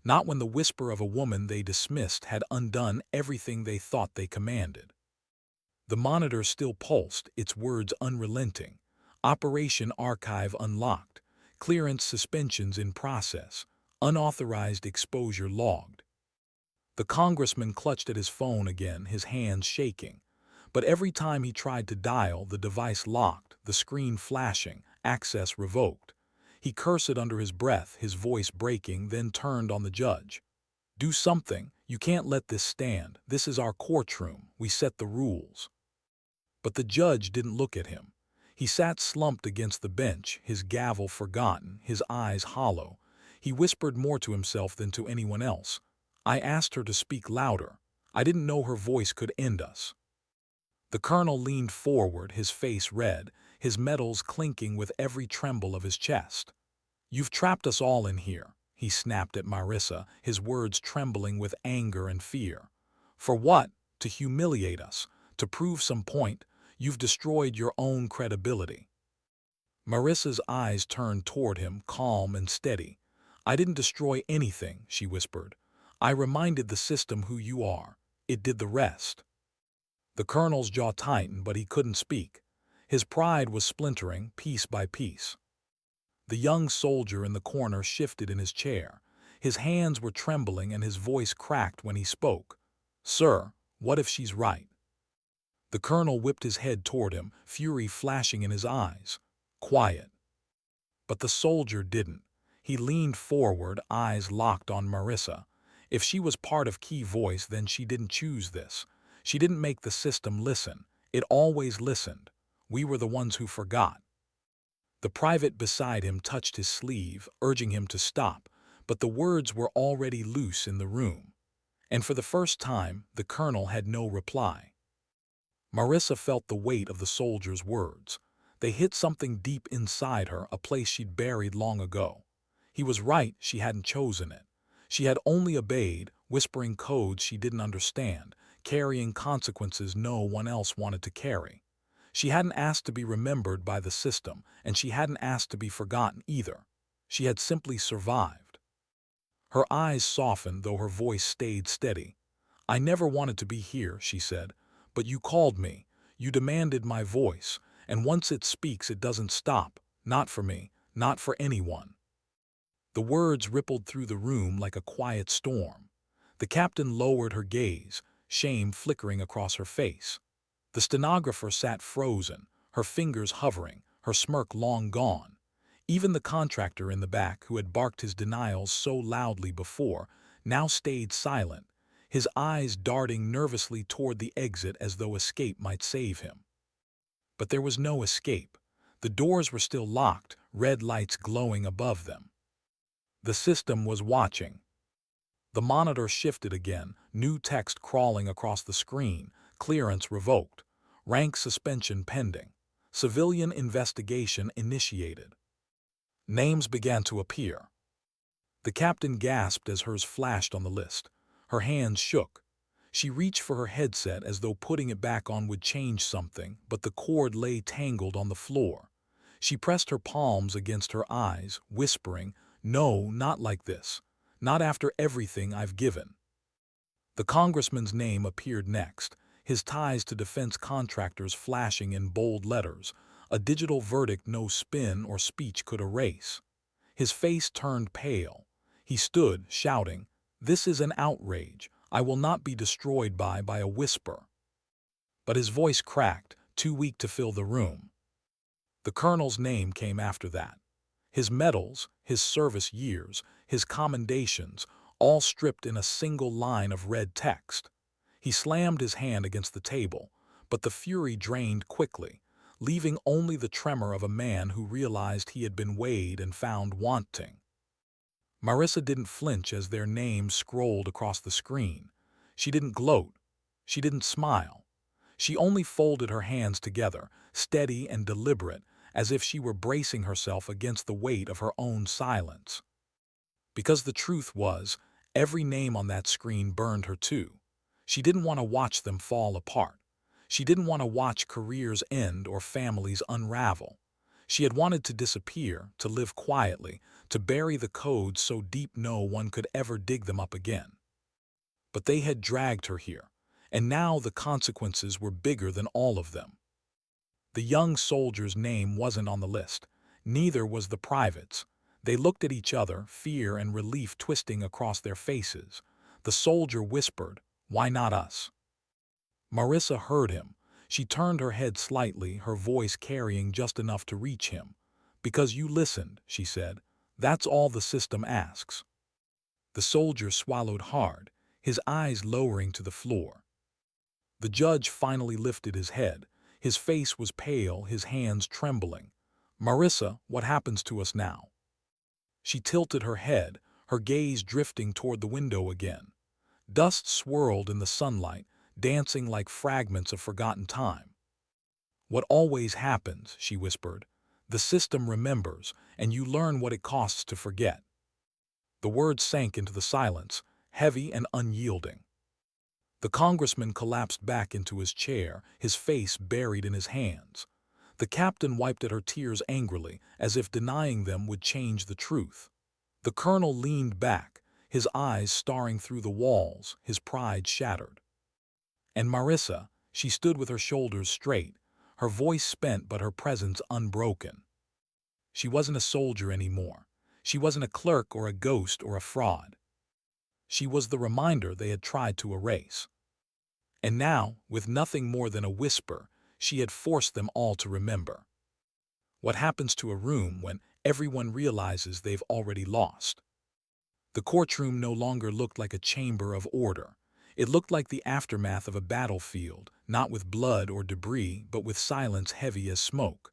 Not when the whisper of a woman they dismissed had undone everything they thought they commanded. The monitor still pulsed, its words unrelenting. Operation Archive unlocked. Clearance suspensions in process. Unauthorized exposure logged. The congressman clutched at his phone again, his hands shaking. But every time he tried to dial, the device locked, the screen flashing, access revoked. He cursed under his breath, his voice breaking, then turned on the judge. "Do something. You can't let this stand. This is our courtroom. We set the rules." But the judge didn't look at him. He sat slumped against the bench, his gavel forgotten, his eyes hollow. He whispered more to himself than to anyone else. "I asked her to speak louder. I didn't know her voice could end us." The colonel leaned forward, his face red, his metals clinking with every tremble of his chest. "You've trapped us all in here," he snapped at Marissa, his words trembling with anger and fear. "For what? To humiliate us, to prove some point. You've destroyed your own credibility." Marissa's eyes turned toward him, calm and steady. "I didn't destroy anything," she whispered. "I reminded the system who you are. It did the rest." The colonel's jaw tightened, but he couldn't speak. His pride was splintering, piece by piece. The young soldier in the corner shifted in his chair. His hands were trembling and his voice cracked when he spoke. "Sir, what if she's right?" The colonel whipped his head toward him, fury flashing in his eyes. "Quiet." But the soldier didn't. He leaned forward, eyes locked on Marissa. If she was part of Key Voice, then she didn't choose this. She didn't make the system listen. It always listened. We were the ones who forgot. The private beside him touched his sleeve, urging him to stop, but the words were already loose in the room. And for the first time, the colonel had no reply. Marissa felt the weight of the soldier's words. They hit something deep inside her, a place she'd buried long ago. He was right, she hadn't chosen it. She had only obeyed, whispering codes she didn't understand, carrying consequences no one else wanted to carry. She hadn't asked to be remembered by the system, and she hadn't asked to be forgotten either. She had simply survived. Her eyes softened, though her voice stayed steady. "I never wanted to be here," she said, "but you called me. You demanded my voice, and once it speaks it doesn't stop. Not for me, not for anyone." The words rippled through the room like a quiet storm. The captain lowered her gaze, shame flickering across her face. The stenographer sat frozen, her fingers hovering, her smirk long gone. Even the contractor in the back, who had barked his denials so loudly before, now stayed silent, his eyes darting nervously toward the exit as though escape might save him. But there was no escape. The doors were still locked, red lights glowing above them. The system was watching. The monitor shifted again, new text crawling across the screen, clearance revoked, rank suspension pending, civilian investigation initiated. Names began to appear. The captain gasped as hers flashed on the list. Her hands shook. She reached for her headset as though putting it back on would change something, but the cord lay tangled on the floor. She pressed her palms against her eyes, whispering, "No, not like this. Not after everything I've given." The congressman's name appeared next, his ties to defense contractors flashing in bold letters, a digital verdict no spin or speech could erase. His face turned pale. He stood, shouting, "This is an outrage. I will not be destroyed by a whisper." But his voice cracked, too weak to fill the room. The colonel's name came after that. His medals, his service years, his commendations, all stripped in a single line of red text. He slammed his hand against the table, but the fury drained quickly, leaving only the tremor of a man who realized he had been weighed and found wanting. Marissa didn't flinch as their names scrolled across the screen. She didn't gloat. She didn't smile. She only folded her hands together, steady and deliberate, as if she were bracing herself against the weight of her own silence. Because the truth was, every name on that screen burned her too. She didn't want to watch them fall apart. She didn't want to watch careers end or families unravel. She had wanted to disappear, to live quietly, to bury the codes so deep no one could ever dig them up again. But they had dragged her here, and now the consequences were bigger than all of them. The young soldier's name wasn't on the list. Neither was the private's. They looked at each other, fear and relief twisting across their faces. The soldier whispered, "Why not us?" Marissa heard him. She turned her head slightly, her voice carrying just enough to reach him. "Because you listened," she said. "That's all the system asks." The soldier swallowed hard, his eyes lowering to the floor. The judge finally lifted his head. His face was pale, his hands trembling. "Marissa, what happens to us now?" She tilted her head, her gaze drifting toward the window again. Dust swirled in the sunlight, dancing like fragments of forgotten time. "What always happens," she whispered. "The system remembers, and you learn what it costs to forget." The words sank into the silence, heavy and unyielding. The congressman collapsed back into his chair, his face buried in his hands. The captain wiped at her tears angrily, as if denying them would change the truth. The colonel leaned back, his eyes staring through the walls, his pride shattered. And Marissa, she stood with her shoulders straight, her voice spent but her presence unbroken. She wasn't a soldier anymore. She wasn't a clerk or a ghost or a fraud. She was the reminder they had tried to erase. And now, with nothing more than a whisper, she had forced them all to remember. What happens to a room when everyone realizes they've already lost? The courtroom no longer looked like a chamber of order. It looked like the aftermath of a battlefield, not with blood or debris, but with silence heavy as smoke.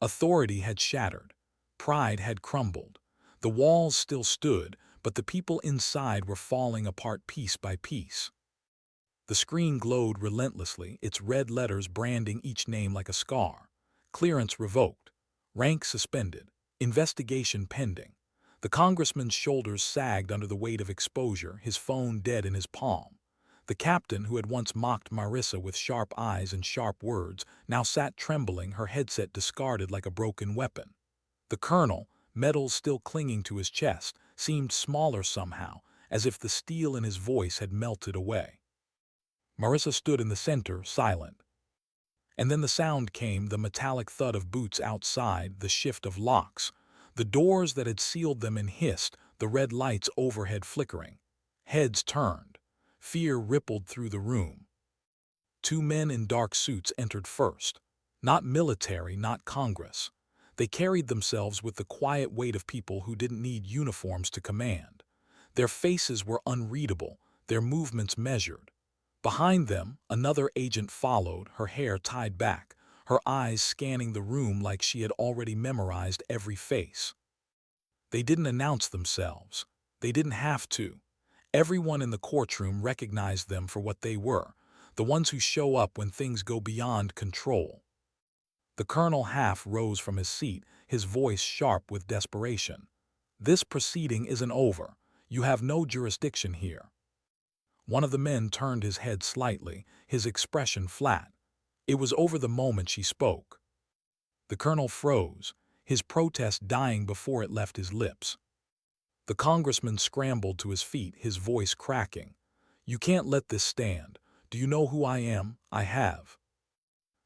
Authority had shattered. Pride had crumbled. The walls still stood, but the people inside were falling apart piece by piece. The screen glowed relentlessly, its red letters branding each name like a scar. Clearance revoked. Rank suspended. Investigation pending. The congressman's shoulders sagged under the weight of exposure, his phone dead in his palm. The captain, who had once mocked Marissa with sharp eyes and sharp words, now sat trembling, her headset discarded like a broken weapon. The colonel, medals still clinging to his chest, seemed smaller somehow, as if the steel in his voice had melted away. Marissa stood in the center, silent. And then the sound came, the metallic thud of boots outside, the shift of locks. The doors that had sealed them hissed, the red lights overhead flickering. Heads turned. Fear rippled through the room. Two men in dark suits entered first. Not military, not Congress. They carried themselves with the quiet weight of people who didn't need uniforms to command. Their faces were unreadable, their movements measured. Behind them, another agent followed, her hair tied back, her eyes scanning the room like she had already memorized every face. They didn't announce themselves. They didn't have to. Everyone in the courtroom recognized them for what they were, the ones who show up when things go beyond control. The colonel half rose from his seat, his voice sharp with desperation. "This proceeding isn't over. You have no jurisdiction here." One of the men turned his head slightly, his expression flat. It was over the moment she spoke. The colonel froze, his protest dying before it left his lips. The congressman scrambled to his feet, his voice cracking. "You can't let this stand. Do you know who I am? I have."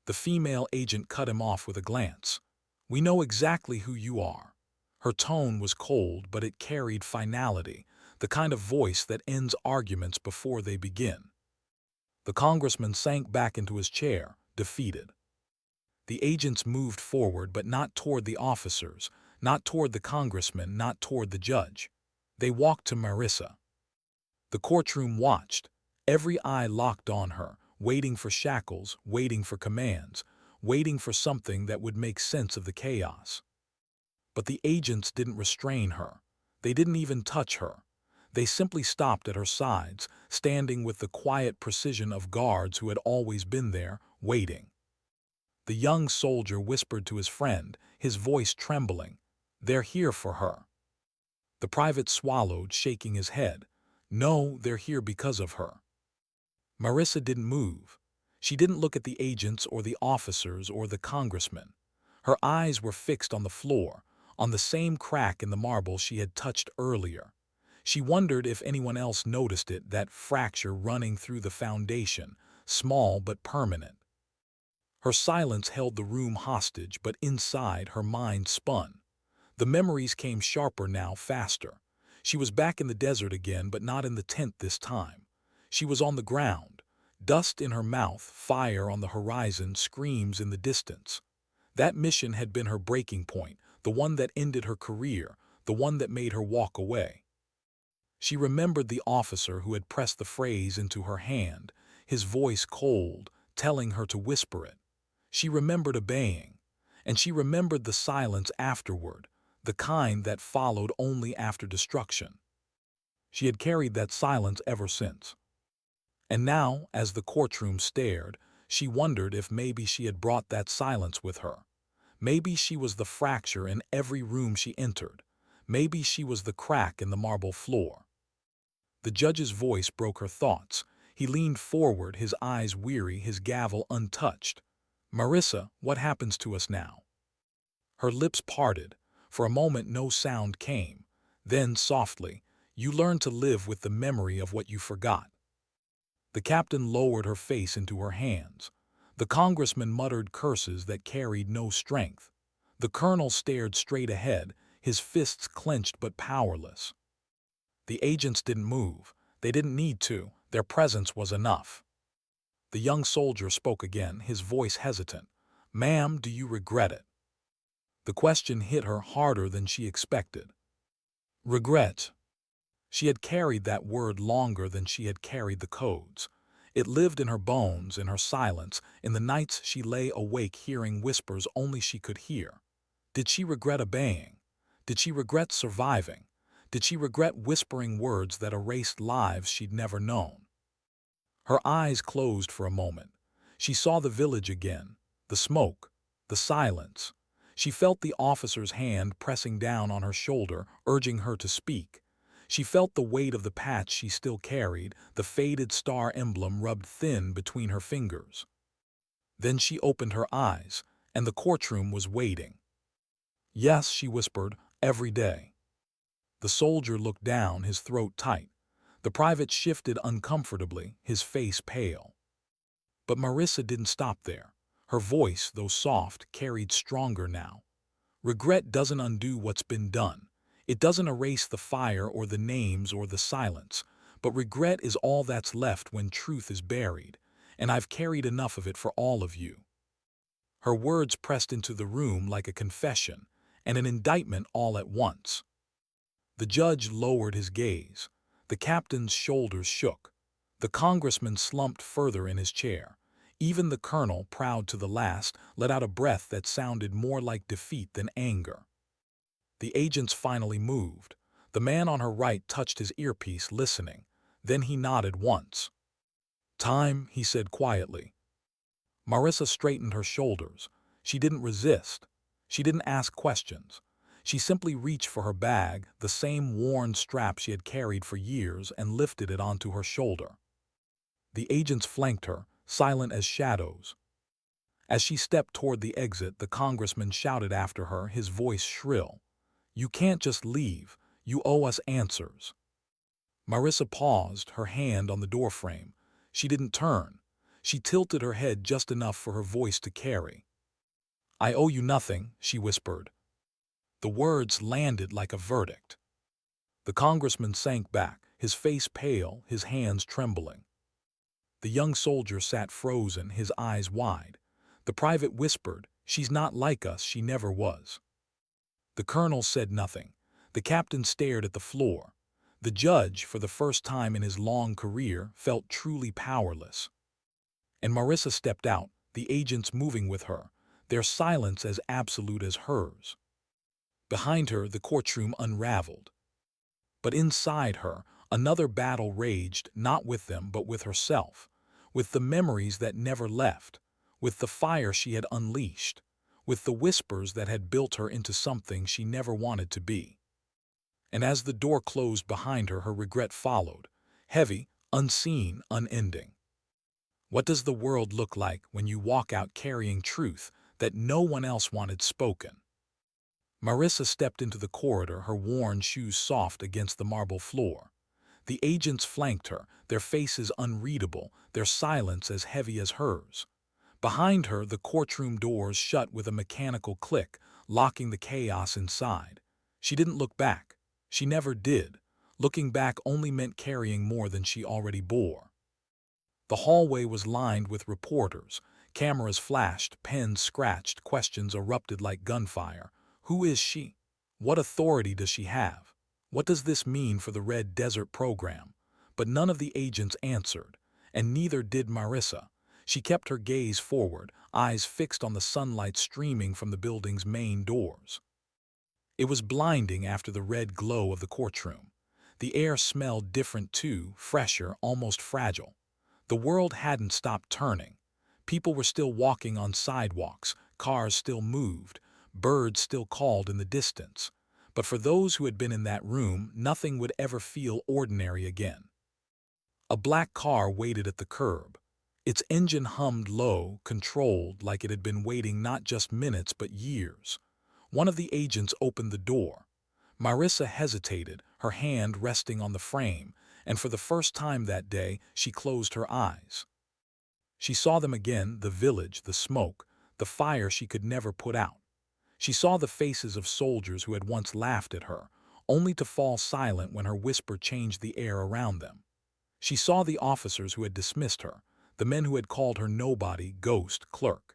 The female agent cut him off with a glance. "We know exactly who you are." Her tone was cold, but it carried finality, the kind of voice that ends arguments before they begin. The congressman sank back into his chair, defeated. The agents moved forward, but not toward the officers, not toward the congressman, not toward the judge. They walked to Marissa. The courtroom watched, every eye locked on her, waiting for shackles, waiting for commands, waiting for something that would make sense of the chaos. But the agents didn't restrain her. They didn't even touch her. They simply stopped at her sides, standing with the quiet precision of guards who had always been there, waiting. The young soldier whispered to his friend, his voice trembling, "They're here for her." The private swallowed, shaking his head. "No, they're here because of her." Marissa didn't move. She didn't look at the agents or the officers or the congressman. Her eyes were fixed on the floor, on the same crack in the marble she had touched earlier. She wondered if anyone else noticed it, that fracture running through the foundation, small but permanent. Her silence held the room hostage, but inside her mind spun. The memories came sharper now, faster. She was back in the desert again, but not in the tent this time. She was on the ground, dust in her mouth, fire on the horizon, screams in the distance. That mission had been her breaking point, the one that ended her career, the one that made her walk away. She remembered the officer who had pressed the phrase into her hand, his voice cold, telling her to whisper it. She remembered obeying, and she remembered the silence afterward, the kind that followed only after destruction. She had carried that silence ever since. And now, as the courtroom stared, she wondered if maybe she had brought that silence with her. Maybe she was the fracture in every room she entered. Maybe she was the crack in the marble floor. The judge's voice broke her thoughts. He leaned forward, his eyes weary, his gavel untouched. "Marissa, what happens to us now?" Her lips parted. For a moment no sound came. Then, softly, "You learn to live with the memory of what you forgot." The captain lowered her face into her hands. The congressman muttered curses that carried no strength. The colonel stared straight ahead, his fists clenched but powerless. The agents didn't move. They didn't need to. Their presence was enough. The young soldier spoke again, his voice hesitant. "Ma'am, do you regret it?" The question hit her harder than she expected. Regret. She had carried that word longer than she had carried the codes. It lived in her bones, in her silence, in the nights she lay awake hearing whispers only she could hear. Did she regret obeying? Did she regret surviving? Did she regret whispering words that erased lives she'd never known? Her eyes closed for a moment. She saw the village again, the smoke, the silence. She felt the officer's hand pressing down on her shoulder, urging her to speak. She felt the weight of the patch she still carried, the faded star emblem rubbed thin between her fingers. Then she opened her eyes, and the courtroom was waiting. "Yes," she whispered, "every day." The soldier looked down, his throat tight. The private shifted uncomfortably, his face pale. But Marissa didn't stop there. Her voice, though soft, carried stronger now. "Regret doesn't undo what's been done. It doesn't erase the fire or the names or the silence. But regret is all that's left when truth is buried, and I've carried enough of it for all of you." Her words pressed into the room like a confession and an indictment all at once. The judge lowered his gaze. The captain's shoulders shook. The congressman slumped further in his chair. Even the colonel, proud to the last, let out a breath that sounded more like defeat than anger. The agents finally moved. The man on her right touched his earpiece, listening. Then he nodded once. "Time," he said quietly. Marissa straightened her shoulders. She didn't resist. She didn't ask questions. She simply reached for her bag, the same worn strap she had carried for years, and lifted it onto her shoulder. The agents flanked her, silent as shadows. As she stepped toward the exit, the congressman shouted after her, his voice shrill. "You can't just leave. You owe us answers." Marissa paused, her hand on the doorframe. She didn't turn. She tilted her head just enough for her voice to carry. "I owe you nothing," she whispered. The words landed like a verdict. The congressman sank back, his face pale, his hands trembling. The young soldier sat frozen, his eyes wide. The private whispered, She's not like us, she never was." The colonel said nothing. The captain stared at the floor. The judge, for the first time in his long career, felt truly powerless. And Marissa stepped out, the agents moving with her, their silence as absolute as hers. Behind her, the courtroom unraveled. But inside her, another battle raged, not with them but with herself, with the memories that never left, with the fire she had unleashed, with the whispers that had built her into something she never wanted to be. And as the door closed behind her, her regret followed, heavy, unseen, unending. What does the world look like when you walk out carrying truth that no one else wanted spoken? Marissa stepped into the corridor, her worn shoes soft against the marble floor. The agents flanked her, their faces unreadable, their silence as heavy as hers. Behind her, the courtroom doors shut with a mechanical click, locking the chaos inside. She didn't look back. She never did. Looking back only meant carrying more than she already bore. The hallway was lined with reporters. Cameras flashed, pens scratched, questions erupted like gunfire. Who is she? What authority does she have? What does this mean for the Red Desert program? But none of the agents answered, and neither did Marissa. She kept her gaze forward, eyes fixed on the sunlight streaming from the building's main doors. It was blinding after the red glow of the courtroom. The air smelled different too, fresher, almost fragile. The world hadn't stopped turning. People were still walking on sidewalks, cars still moved, birds still called in the distance. But for those who had been in that room, nothing would ever feel ordinary again. A black car waited at the curb. Its engine hummed low, controlled, like it had been waiting not just minutes but years. One of the agents opened the door. Marissa hesitated, her hand resting on the frame, and for the first time that day, she closed her eyes. She saw them again, the village, the smoke, the fire she could never put out. She saw the faces of soldiers who had once laughed at her, only to fall silent when her whisper changed the air around them. She saw the officers who had dismissed her, the men who had called her nobody, ghost, clerk.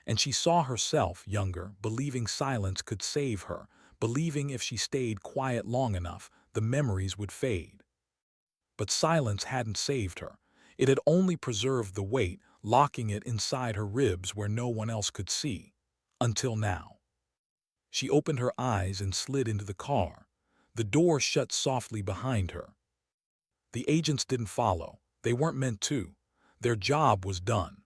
And she saw herself, younger, believing silence could save her, believing if she stayed quiet long enough, the memories would fade. But silence hadn't saved her. It had only preserved the weight, locking it inside her ribs where no one else could see. Until now. She opened her eyes and slid into the car. The door shut softly behind her. The agents didn't follow. They weren't meant to. Their job was done.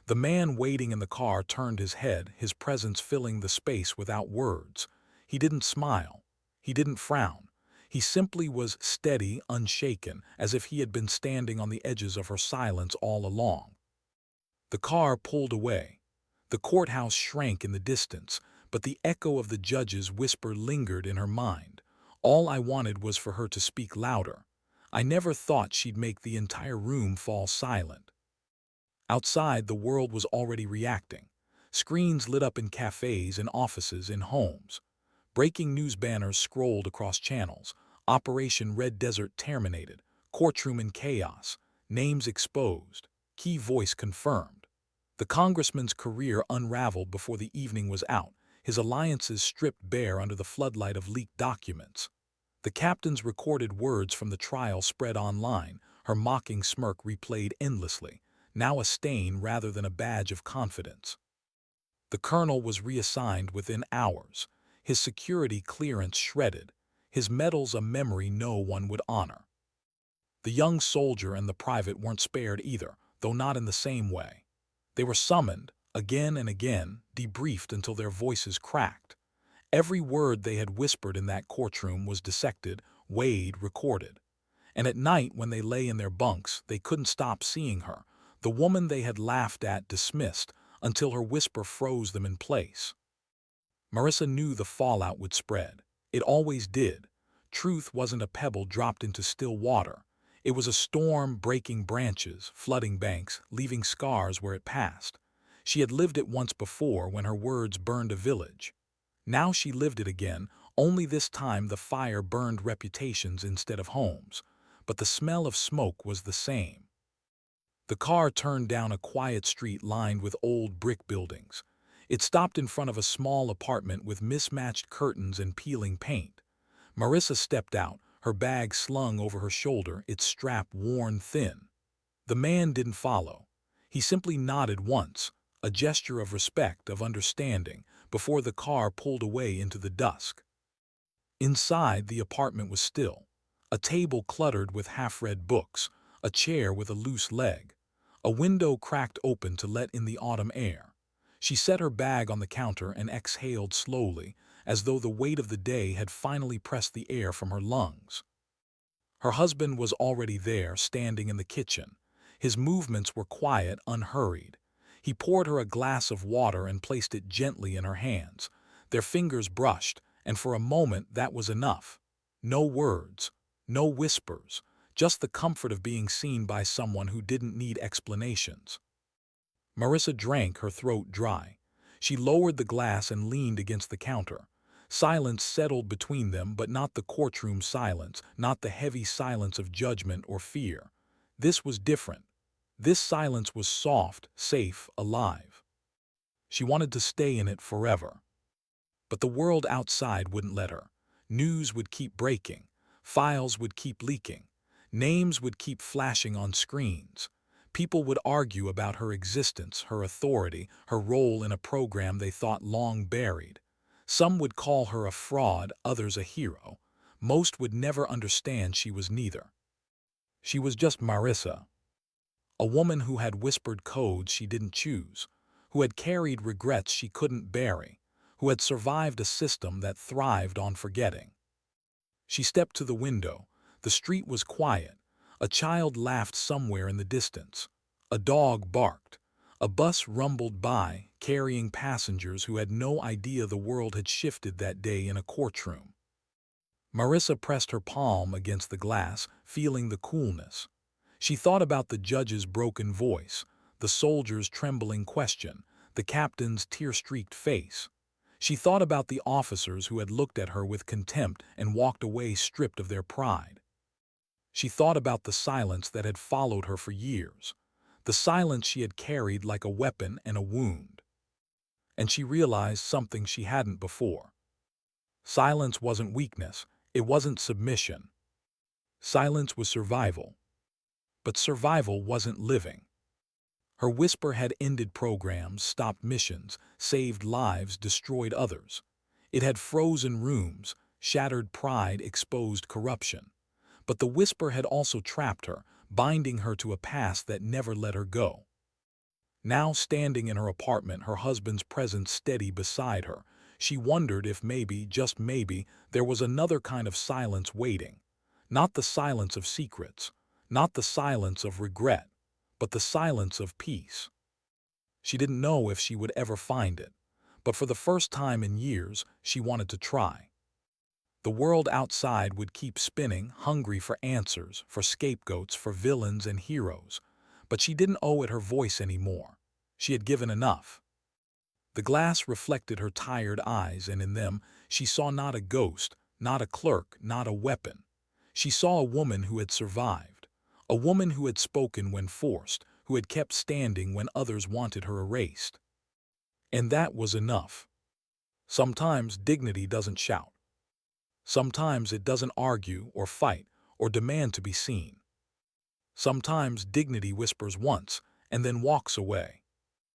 The man waiting in the car turned his head, his presence filling the space without words. He didn't smile. He didn't frown. He simply was steady, unshaken, as if he had been standing on the edges of her silence all along. The car pulled away. The courthouse shrank in the distance, but the echo of the judge's whisper lingered in her mind. All I wanted was for her to speak louder. I never thought she'd make the entire room fall silent. Outside, the world was already reacting. Screens lit up in cafes, in offices, in homes. Breaking news banners scrolled across channels. Operation Red Desert terminated. Courtroom in chaos. Names exposed. Key voice confirmed. The congressman's career unraveled before the evening was out, his alliances stripped bare under the floodlight of leaked documents. The captain's recorded words from the trial spread online, her mocking smirk replayed endlessly, now a stain rather than a badge of confidence. The colonel was reassigned within hours, his security clearance shredded, his medals a memory no one would honor. The young soldier and the private weren't spared either, though not in the same way. They were summoned, again and again, debriefed until their voices cracked. Every word they had whispered in that courtroom was dissected, weighed, recorded. And at night, when they lay in their bunks, they couldn't stop seeing her, the woman they had laughed at, dismissed, until her whisper froze them in place. Marissa knew the fallout would spread. It always did. Truth wasn't a pebble dropped into still water. It was a storm breaking branches, flooding banks, leaving scars where it passed. She had lived it once before when her words burned a village. Now she lived it again, only this time the fire burned reputations instead of homes. But the smell of smoke was the same. The car turned down a quiet street lined with old brick buildings. It stopped in front of a small apartment with mismatched curtains and peeling paint. Marissa stepped out, her bag slung over her shoulder, its strap worn thin. The man didn't follow. He simply nodded once, a gesture of respect, of understanding, before the car pulled away into the dusk. Inside, the apartment was still. A table cluttered with half-read books, a chair with a loose leg, a window cracked open to let in the autumn air. She set her bag on the counter and exhaled slowly, as though the weight of the day had finally pressed the air from her lungs. Her husband was already there, standing in the kitchen. His movements were quiet, unhurried. He poured her a glass of water and placed it gently in her hands. Their fingers brushed, and for a moment that was enough. No words, no whispers, just the comfort of being seen by someone who didn't need explanations. Marissa drank, her throat dry. She lowered the glass and leaned against the counter. Silence settled between them, but not the courtroom silence, not the heavy silence of judgment or fear. This was different. This silence was soft, safe, alive. She wanted to stay in it forever. But the world outside wouldn't let her. News would keep breaking. Files would keep leaking. Names would keep flashing on screens. People would argue about her existence, her authority, her role in a program they thought long buried. Some would call her a fraud, others a hero. Most would never understand she was neither. She was just Marissa, a woman who had whispered codes she didn't choose, who had carried regrets she couldn't bury, who had survived a system that thrived on forgetting. She stepped to the window. The street was quiet. A child laughed somewhere in the distance. A dog barked. A bus rumbled by, carrying passengers who had no idea the world had shifted that day in a courtroom. Marissa pressed her palm against the glass, feeling the coolness. She thought about the judge's broken voice, the soldier's trembling question, the captain's tear-streaked face. She thought about the officers who had looked at her with contempt and walked away stripped of their pride. She thought about the silence that had followed her for years, the silence she had carried like a weapon and a wound. And she realized something she hadn't before. Silence wasn't weakness, it wasn't submission. Silence was survival. But survival wasn't living. Her whisper had ended programs, stopped missions, saved lives, destroyed others. It had frozen rooms, shattered pride, exposed corruption. But the whisper had also trapped her, binding her to a past that never let her go. Now, standing in her apartment, her husband's presence steady beside her, she wondered if maybe, just maybe, there was another kind of silence waiting. Not the silence of secrets, not the silence of regret, but the silence of peace. She didn't know if she would ever find it, but for the first time in years, she wanted to try. The world outside would keep spinning, hungry for answers, for scapegoats, for villains and heroes, but she didn't owe it her voice anymore. She had given enough. The glass reflected her tired eyes, and in them she saw not a ghost, not a clerk, not a weapon. She saw a woman who had survived, a woman who had spoken when forced, who had kept standing when others wanted her erased. And that was enough. Sometimes dignity doesn't shout. Sometimes it doesn't argue or fight or demand to be seen. Sometimes dignity whispers once and then walks away.